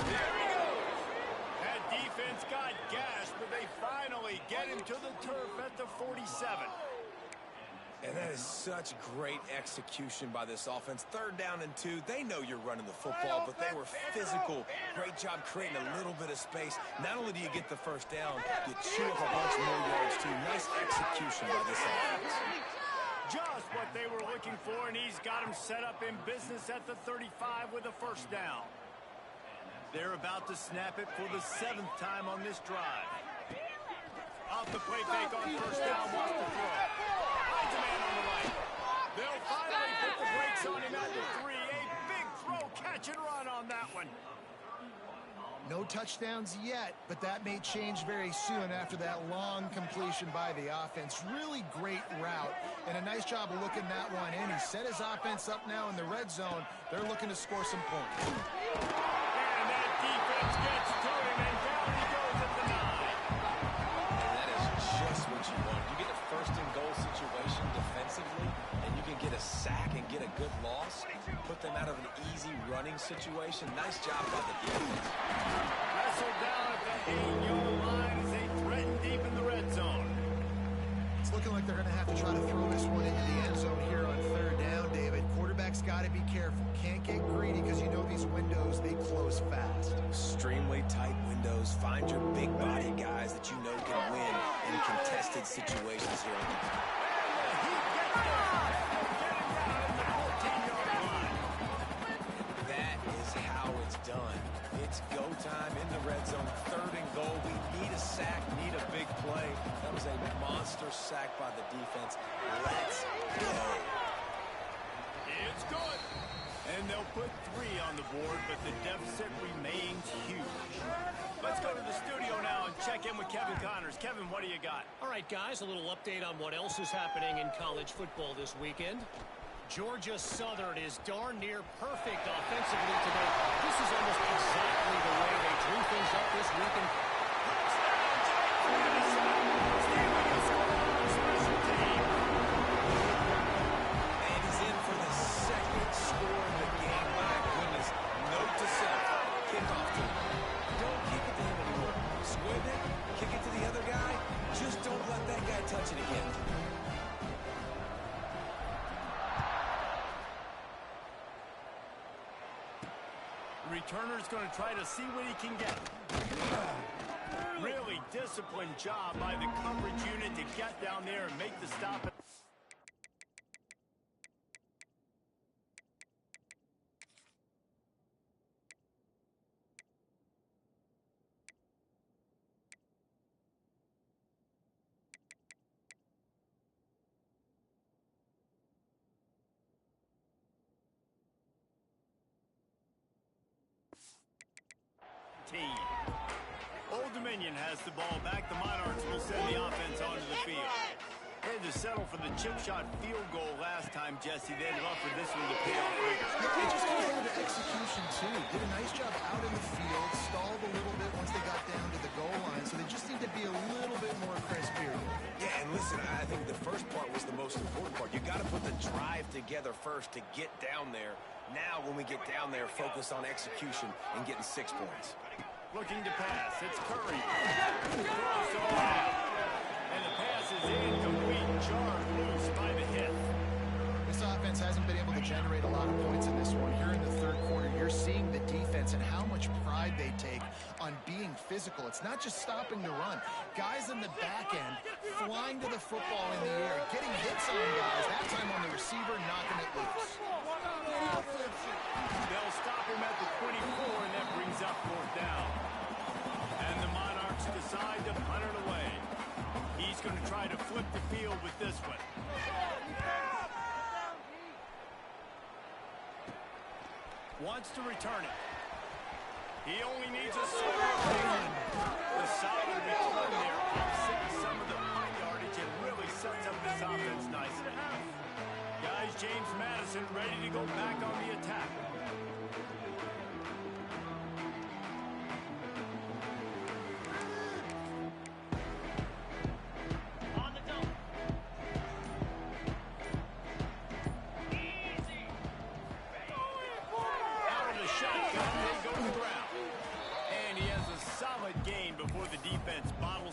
There he goes. That defense got gashed, but they finally get him to the turf at the 47. And that is such great execution by this offense. 3rd down and 2. They know you're running the football, but they were physical. Great job creating a little bit of space. Not only do you get the 1st down, you chew up a bunch more yards, too. Nice execution by this offense. Just what they were looking for, and he's got him set up in business at the 35 with a 1st down. They're about to snap it for the 7th time on this drive. Off the play fake on 1st down, wants to throw. Finds a man on the right. They'll finally put the brakes on him at the 3. A big throw, catch and run on that one. No touchdowns yet, but that may change very soon after that long completion by the offense. Really great route, and a nice job of looking that one in. He set his offense up now in the red zone. They're looking to score some points. And that defense gets to him, and down he goes at the 9. And that is just what you want. You get a 1st and goal situation defensively, and you can get a sack and get a good loss. Put them out of an easy running situation. Nice job by the defense. Wrestled down at the 8-yard line as they threaten deep in the red zone. It's looking like they're going to have to try to throw this one into the end zone here on 3rd down, David. Quarterback's got to be careful. Can't get greedy because you know these windows, they close fast. Extremely tight windows. Find your big body guys that you know can win in contested situations here. He gets down. Get him down at the 14-yard line. That is how it's done. It's go time in the red zone. 3rd and goal. We need a sack, need a big play. That was a monster sack by the defense. Let's go. It's good. And they'll put 3 on the board, but the deficit remains huge. Let's go to the studio now and check in with Kevin Connors. Kevin, what do you got? All right, guys, a little update on what else is happening in college football this weekend. Georgia Southern is darn near perfect offensively today. This is almost exactly the way they drew things up this weekend. And he's in for the 2nd score of the game. My goodness. Note to self. Kick off to him. Don't kick it to him anymore. Squib it. Kick it to the other guy. Just don't let that guy touch it again. Returner's going to try to see what he can get. Really disciplined job by the coverage unit to get down there and make the stop. Old Dominion has the ball back. The Monarchs will send the offense onto the field. They had to settle for the chip shot field goal last time, Jesse. They'd love for this one to pay off later. They just comes down to execution, too. Did a nice job out in the field, stalled a little bit once they got down to the goal line, so they just need to be a little bit more crisp here. Yeah, and listen, I think the first part was the most important part. You got to put the drive together first to get down there. Now, when we get down there, focus on execution and getting 6 points. Looking to pass. It's Curry. Throws all out. And the pass is incomplete. Jarred loose by the hit. This offense hasn't been able to generate a lot of points in this one. Here in the 3rd quarter, you're seeing the defense and how much pride they take on being physical. It's not just stopping the run. Guys in the back end flying to the football in the air, getting hits on guys, that time on the receiver, knocking it loose. They'll stop him at the 24, and that brings up 4th down. side to punt it away. He's going to try to flip the field with this one. Wants to return it. He only needs a score. The solid return there offsets some of the punt yardage and really sets up this offense nicely. Guys, James Madison ready to go back on the attack.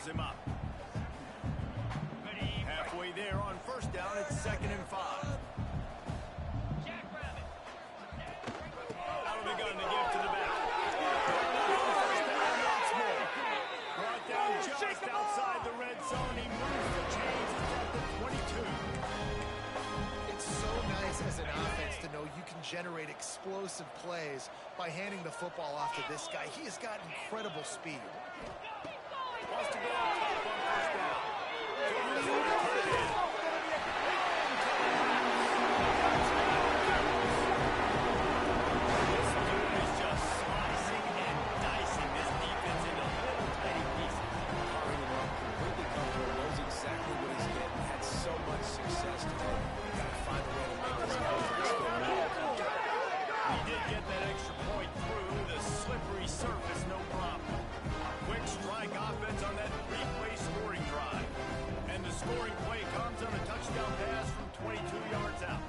Him up. Halfway there on first down, it's 2nd and 5. Out of the gun to give to the back. Once more. Brought down just outside the red zone. He moves the chains. It's at the 22. It's so nice as an offense to know you can generate explosive plays by handing the football off to this guy. He has got incredible speed. Wants to go on top on first down. This dude is just slicing and dicing this defense into little tiny pieces. Carrying him up, completely comfortable, knows exactly what he's getting. Had so much success today. Got to find a way to make this offense go well. He did get that extra point through the slippery surface, no problem. Quick strike offense on that three-play scoring drive. And the scoring play comes on a touchdown pass from 22 yards out.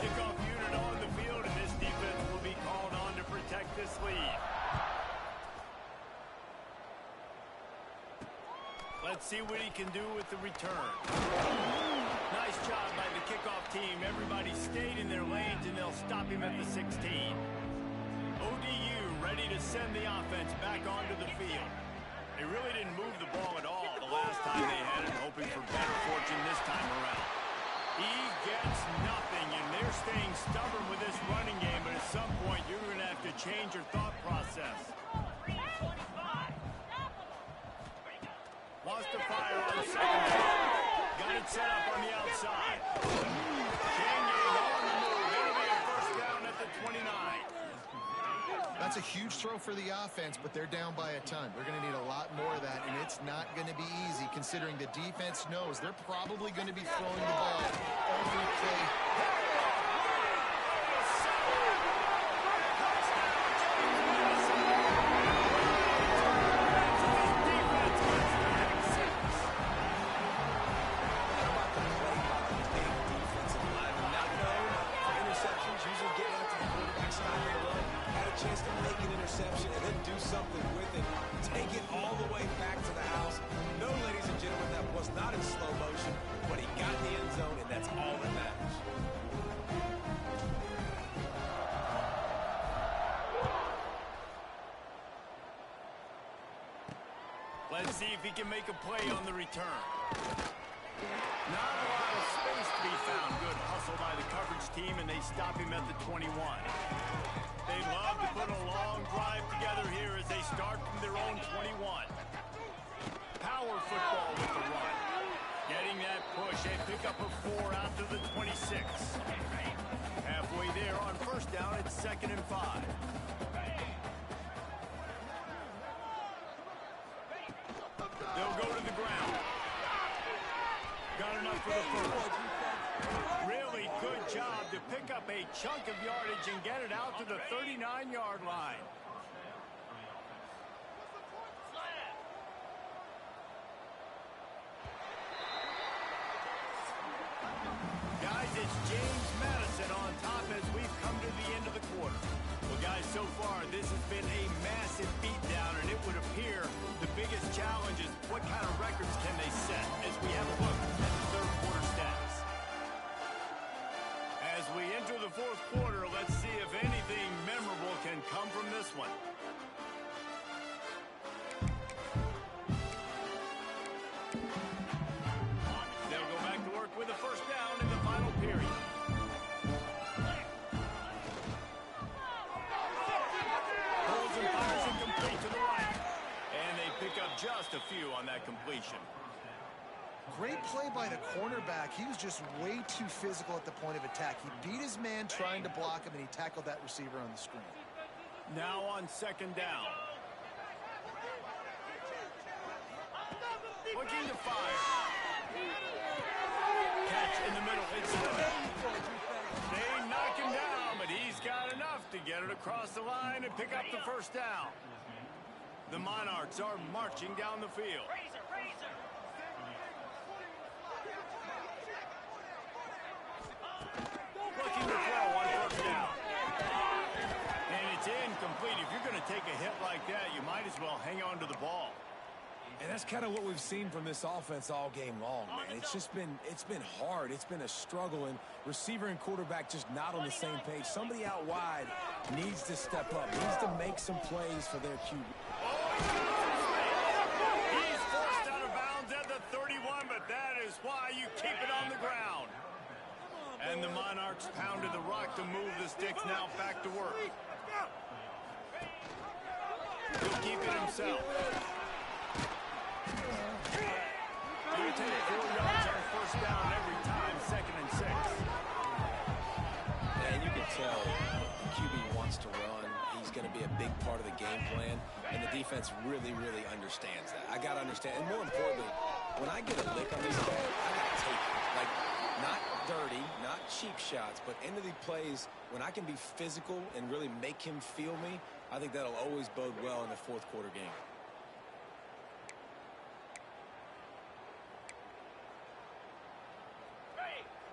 Kickoff unit on the field, and this defense will be called on to protect this lead. Let's see what he can do with the return. Nice job by the kickoff team. Everybody stayed in their lanes, and they'll stop him at the 16. ODU ready to send the offense back onto the field. They really didn't move the ball at all the last time they had it, hoping for better fortune this time around. He gets nothing, and they're staying stubborn with this running game, but at some point you're going to have to change your thought process. Wants to fire on second down. Got it set up on the outside. Changing on the move. It'll be a first down at the 29. That's a huge throw for the offense, but they're down by a ton. They're going to need a lot more of that, and it's not going to be easy considering the defense knows they're probably going to be throwing the ball every play. Chance to make an interception and then do something with it. Take it all the way back to the house. No, ladies and gentlemen, that was not in slow motion, but he got in the end zone, and that's all that matters. Let's see if he can make a play on the return. Not a lot of space to be found. Good hustle by the coverage team, and they stop him at the 21. They love to put a long drive together here as they start from their own 21. Power football with the run. Getting that push. They pick up a 4 out to the 26. Halfway there on first down, it's 2nd and 5. They'll go to the ground. Got enough for the first. Really good job to pick up a chunk of yardage and get it out to the 39-yard line. Guys, it's James Madison on top as we've come to the end of the quarter. Well, guys, so far this has been a massive beatdown, and it would appear the biggest challenge is what kind of records can they set as we have a look at the third quarter stats. As we enter the fourth quarter, let's see if anything memorable can come from this one. They'll go back to work with a first down in the final period. few on that completion. Great play by the cornerback. He was just way too physical at the point of attack. He beat his man trying to block him, and he tackled that receiver on the screen. Now on second down. Looking to fire. Catch in the middle. It's they knock him down, but he's got enough to get it across the line and pick up the first down. The Monarchs are marching down the field. Looking to throw on first down. And it's incomplete. If you're going to take a hit like that, you might as well hang on to the ball. And that's kind of what we've seen from this offense all game long, man. It's been hard. It's been a struggle, and receiver and quarterback just not on the same page. Somebody out wide needs to step up, needs to make some plays for their QB. He's forced out of bounds at the 31, but that is why you keep it on the ground. And the Monarchs pounded the rock to move the sticks now back to work. He'll keep it himself. He'll take 4 yards on first down every time, 2nd and 6. And you can tell the QB wants to run. He's going to be a big part of the game plan, and the defense really, really understands that. I got to understand, and more importantly, when I get a lick on these guys, I got to take it. Like, not dirty, not cheap shots, but end of the plays, when I can be physical and really make him feel me, I think that'll always bode well in the fourth quarter game.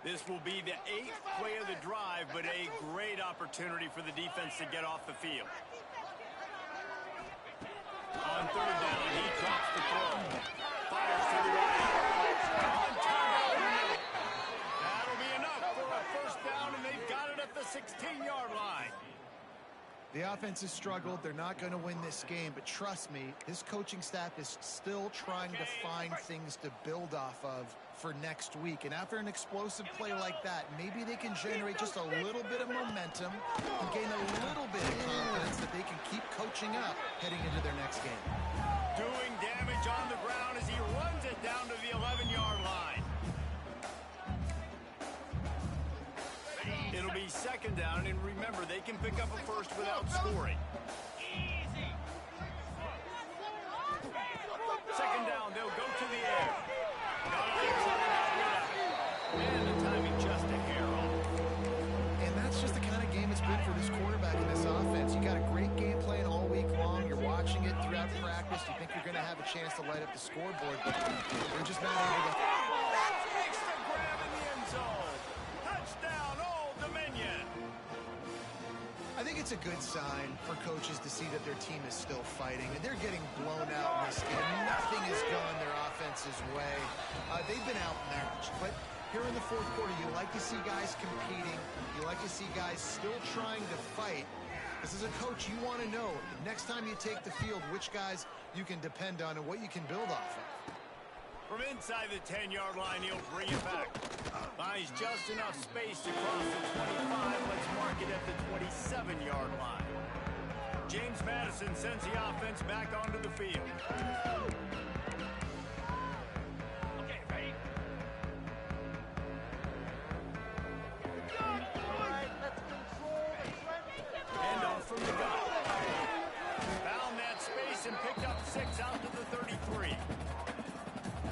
This will be the 8th play of the drive, but a great opportunity for the defense to get off the field. On third down, he drops the throw. Fires to the right. On target. That'll be enough for a first down, and they've got it at the 16-yard line. The offense has struggled. They're not going to win this game, but trust me, this coaching staff is still trying to find things to build off of for next week. And after an explosive play like that, maybe they can generate just a little bit of momentum and gain a little bit of confidence that they can keep coaching up heading into their next game. Doing damage on the ground as he runs it down to the 11-yard line. It'll be second down, and remember, they can pick up a first without scoring. Second down, they'll go to the air. And the timing just a hair off. And that's just the kind of game it's been for this quarterback in this offense. You got a great game plan all week long. You're watching it throughout practice. You think you're going to have a chance to light up the scoreboard, but they're just not able to. Takes the grab in the end zone. Touchdown, Old Dominion. I think it's a good sign for coaches to see that their team is still fighting, and they're getting blown out in this game. Nothing has gone their offense's way. They've been outmatched, but here in the fourth quarter, you like to see guys competing. You like to see guys still trying to fight. This is a coach, you want to know, next time you take the field, which guys you can depend on and what you can build off of. From inside the 10-yard line, he'll bring it back. Buys just enough space to cross the 25. Let's mark it at the 27-yard line. James Madison sends the offense back onto the field. Okay, ready? Hand off from the gun. Found that space and picked up 6 out to the 33.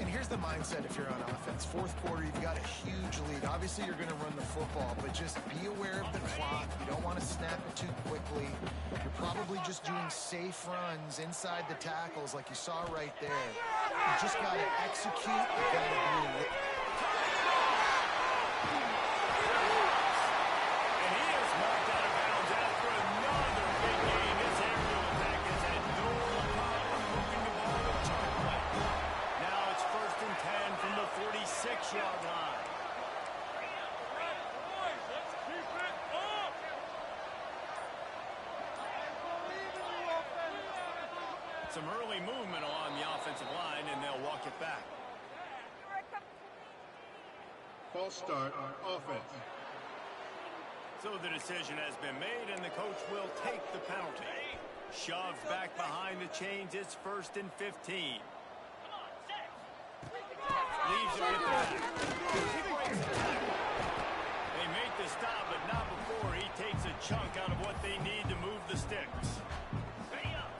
And here's the mindset if you're on offense. Fourth quarter, you've got a huge lead. Obviously, you're going to run the football, but just be aware of the clock. You don't want to snap it too quickly. You're probably just doing safe runs inside the tackles like you saw right there. You just got to execute. You got to be And he is marked out of bounds after another big game. This aerial attack has had no problem moving the ball with Chuck White. Now it's 1st and 10 from the 46-yard line. Some early movement along the offensive line, and they'll walk it back. False start on offense. So the decision has been made, and the coach will take the penalty. Shoved back behind the chains. It's 1st and 15. leaves it with the back. He breaks the tackle. They make the stop, but not before he takes a chunk out of what they need to move the sticks.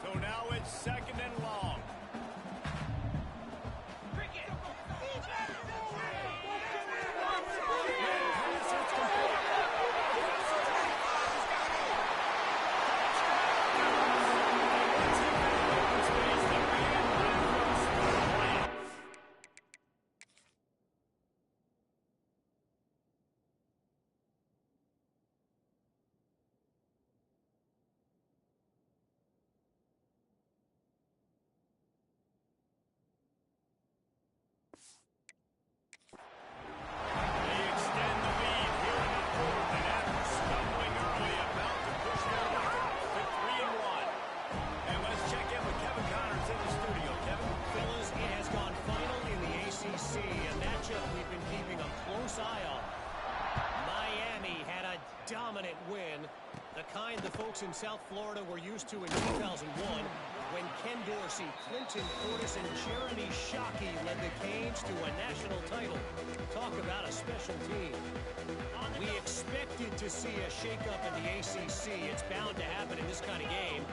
So now it's second and long. Dominant win, the kind the folks in South Florida were used to in 2001 when Ken Dorsey, Clinton Portis, and Jeremy Shockey led the Canes to a national title. Talk about a special team. We expected to see a shakeup in the ACC. It's bound to happen in this kind of game.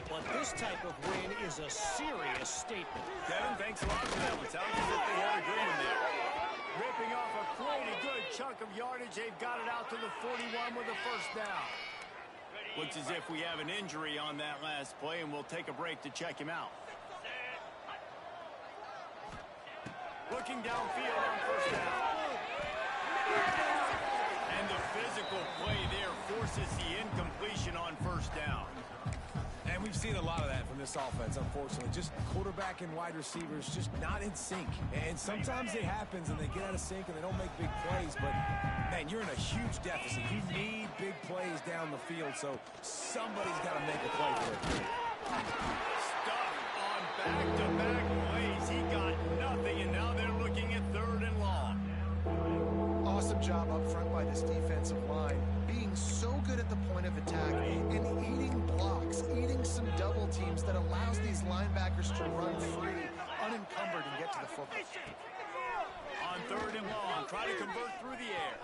But this type of win is a serious statement. Kevin, thanks a lot for that one. Sounds as if they had a good one there. Ripping off a pretty good chunk of yardage. They've got it out to the 41 with a first down. Looks as if we have an injury on that last play, and we'll take a break to check him out. Looking downfield on first down. And the physical play there forces the incompletion on first down. And we've seen a lot of that from this offense, unfortunately. Just quarterback and wide receivers just not in sync. And sometimes it happens and they get out of sync and they don't make big plays. But, man, you're in a huge deficit. You need big plays down the field, so somebody's got to make a play for it. Stuck on back-to-back plays. He got nothing, and now they're looking at third and long. Awesome job up front by this defensive line. Being so good at the point of attack and eating blocks, eating some double teams that allows these linebackers to run free, unencumbered, and get to the football. On third and long, try to convert through the air.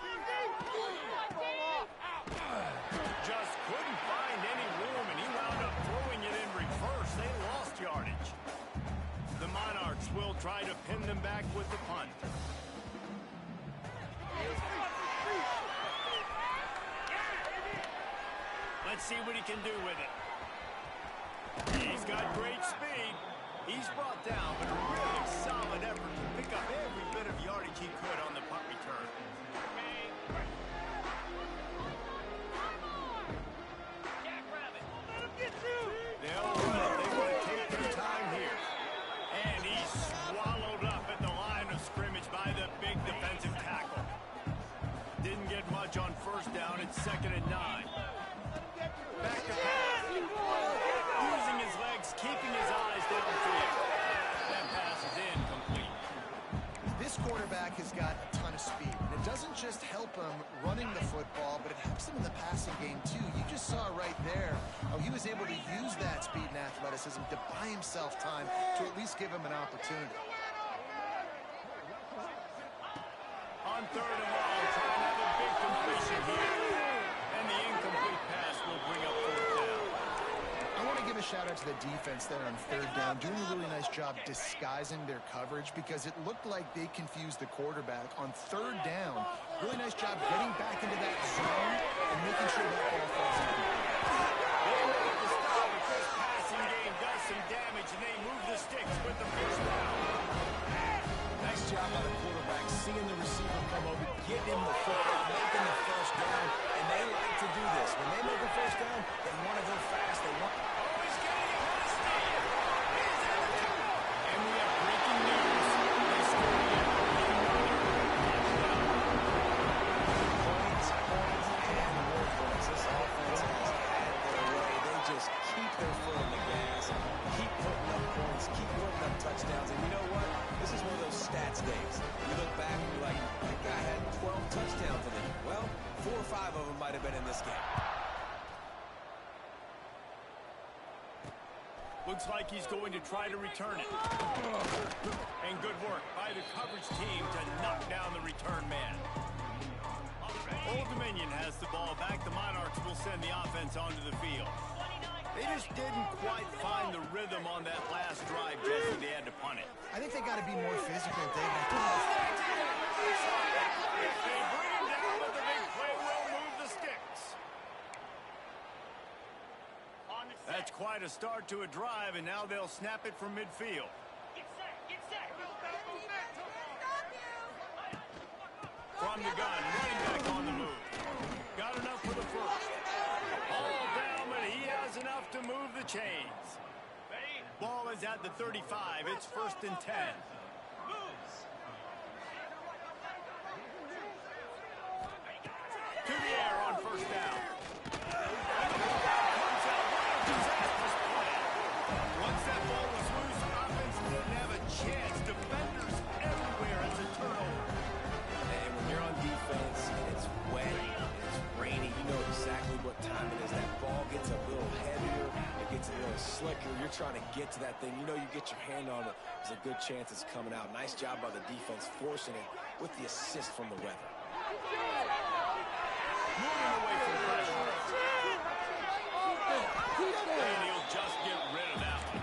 Just couldn't find any room, and he wound up throwing it in reverse. They lost yardage. The Monarchs will try to pin them back with the punt. Let's see what he can do with it. He's got great speed. He's brought down, but a really solid effort to pick up every bit of yardage he could on the punt return. They'll run it. They want to take their time here. And he's swallowed up at the line of scrimmage by the big defensive tackle. Didn't get much on first down. It's 2nd and 9. Back to pass. Using his legs, keeping his eyes downfield. That pass is incomplete. This quarterback has got a ton of speed. And it doesn't just help him running the football, but it helps him in the passing game, too. You just saw right there how he was able to use that speed and athleticism to buy himself time to at least give him an opportunity. On third and long, trying to have a big completion here. And the incomplete pass will bring up fourth down. I want to give a shout out to the defense there on third down, doing a really nice job disguising their coverage because it looked like they confused the quarterback on third down. Really nice job getting back into that zone and making sure that ball falls in. They make the stop, but this passing game does some damage, and they move the sticks with the first down. Nice job by the quarterback, seeing the receiver come over, getting him the football, making the first down, and they like to do this. When they make a first down, they want to go fast. They want... He's getting it past Steve. He's in the tunnel. And we have breaking news. They scored again. Points, and more points. This offense has had their way. They just keep their foot on the gas, keep putting up points, keep putting up touchdowns. And you know what? This is one of those stats days. You look back and you're like, that guy had 12 touchdowns in it. Well, 4 or 5 of them might have been in this game. Looks like he's going to try to return it. And good work by the coverage team to knock down the return man. Old Dominion has the ball back. The Monarchs will send the offense onto the field. They just didn't quite find the rhythm on that last drive, Jesse. They had to punt it. I think they got to be more physical, David. They bring him down, but the big play will move the sticks. That's quite a start to a drive, and now they'll snap it from midfield. From the gun, running back on the move. Got enough for the first. All down, but he has enough to move the chains. Ball is at the 35. It's 1st and 10. To the air on 1st down. Once that ball was loose, offense didn't have a chance. Defenders everywhere. It's a turnover. And when you're on defense and it's wet, it's rainy, you know exactly what time it is. That ball gets a little heavier, it gets a little slicker. You're trying to get to that thing. You know you get your hand on it. There's a good chance it's coming out. Nice job by the defense forcing it with the assist from the weather. Moving away from pressure. And he'll just get rid of that one.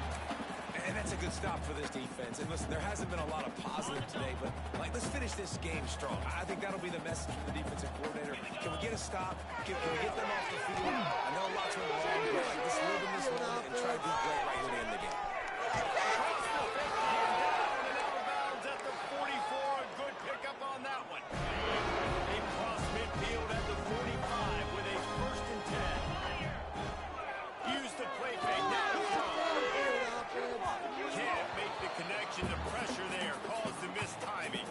And that's a good stop for this defense. And listen, there hasn't been a lot of positive today, but let's finish this game strong. I think that'll be the message from the defensive coordinator. Can we get a stop? Can we get them off the field? I know lots went wrong, but let's live in this moment and try to do great right here to end the game. Across the 50 and down and out of bounds at the 44. A good pickup on that one. They cross midfield at the 45 with a 1st and 10. Use the play fake. Now to throw. Can't make the connection. The pressure there caused the missed timing.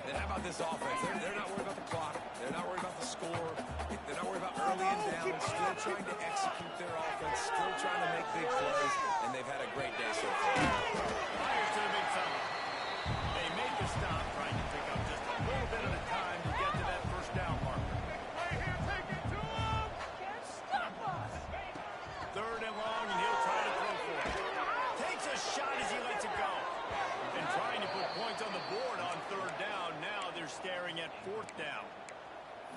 And how about this offense? They're not worried about the clock. They're not worried about the score. They're not worried about early and down. Still trying to execute their offense. Still trying to make big plays. And they've had a great day so far. Fires to the big fella. They make a stop, trying to pick up just a little bit at a time to get to that 1st down marker. 3rd and long, and he'll try to throw for it. Takes a shot as he lets it go. And trying to put points on the board on 3rd down. Now they're staring at 4th down.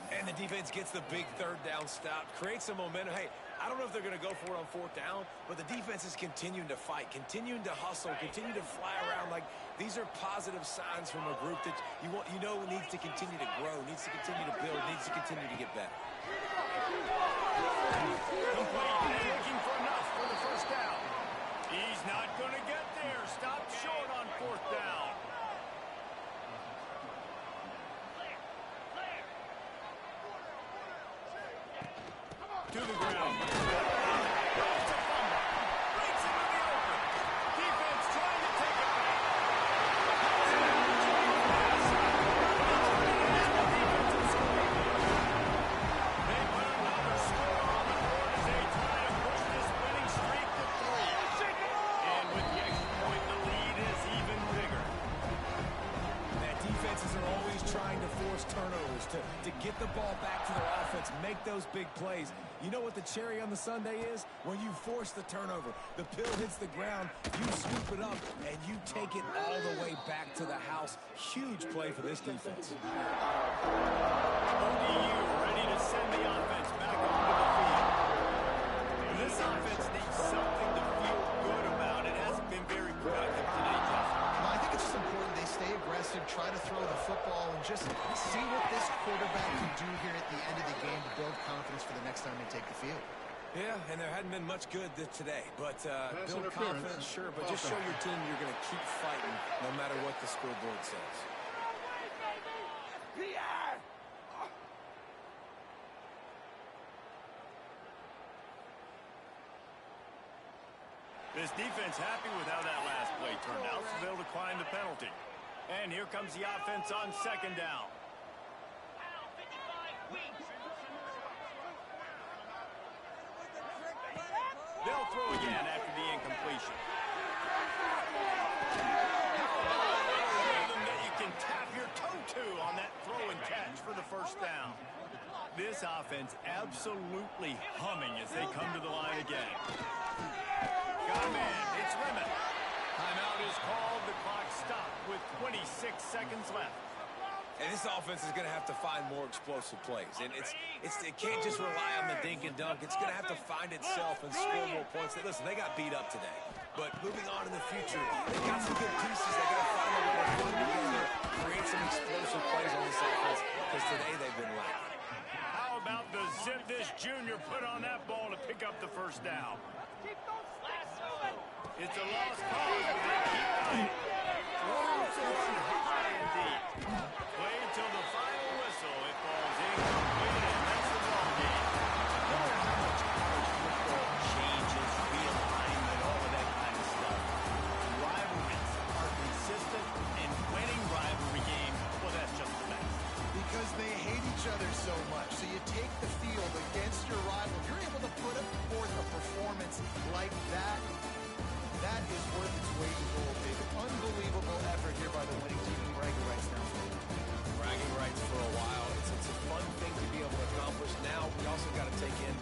And the defense gets the big 3rd down stop. Creates some momentum. Hey, I don't know if they're going to go for it on 4th down, but the defense is continuing to fight, continuing to hustle, continue to fly around. Like, these are positive signs from a group that you know needs to continue to grow, needs to continue to build, needs to continue to get better. Complete. And looking for enough for the 1st down. He's not going to get there. Stopped short on 4th down. To the ground. It's a fumble. Breaks into the open. Defense trying to take it back. They put another score on the board as they try to push this winning streak to 3. And with the extra point, the lead is even bigger. That defenses are always trying to force turnovers, to get the ball back to their offense, make those big plays. You know what the cherry on the sundae is? When you force the turnover, the pill hits the ground, you scoop it up, and you take it all the way back to the house. Huge play for this defense. ODU ready to send the offense back onto the field. This offense needs something to feel good about. It hasn't been very productive today, Jeff. Well, I think it's just important they stay aggressive, try to throw the football, and just see what this quarterback can do here at the end of the game to build confidence for the next time they take the field. Yeah, and there hadn't been much good today, but build interference. confidence, sure, but just show your team you're going to keep fighting no matter what the scoreboard says. This defense happy with how that last play turned out, so they'll decline the penalty. And here comes the offense on 2nd down. They'll throw again after the incompletion. How about a little rhythm that you can tap your toe to on that throw and catch for the 1st down? This offense absolutely humming as they come to the line again. Got a man. It's Lemon. Timeout is called. The clock stopped with 26 seconds left. And this offense is going to have to find more explosive plays. And it can't just rely on the dink and dunk. It's going to have to find itself and score more points. Listen, they got beat up today. But moving on in the future, they've got some good pieces. They got to find a way to put them together, create some explosive plays on this offense, because today they've been lacking. How about the zip this junior put on that ball to pick up the first down? It's a lost cause, but they keep going. Throws one high indeed. Played till the final whistle. It falls incomplete, and that's the ball game. No matter how much college football changes, realignment, all of that kind of stuff, rivalries are consistent, and winning rivalry games, well, that's just the best. Because they hate each other so much. So you take the field against your rival. You're able to put forth a performance like that. That is worth its weight in gold, David. Unbelievable effort here by the winning team. Bragging rights now. Bragging rights for a while. It's a fun thing to be able to accomplish. Now we also got to take in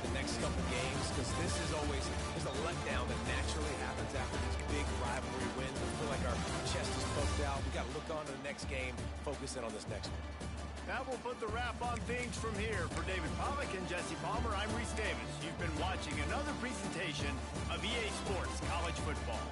the next couple games, because this is always there's a letdown that naturally happens after these big rivalry wins. We feel like our chest is poked out. We got to look on to the next game, focus in on this next one. That will put the wrap on things from here. For David Pollack and Jesse Palmer, I'm Reese Davis. You've been watching another presentation of EA Sports College Football.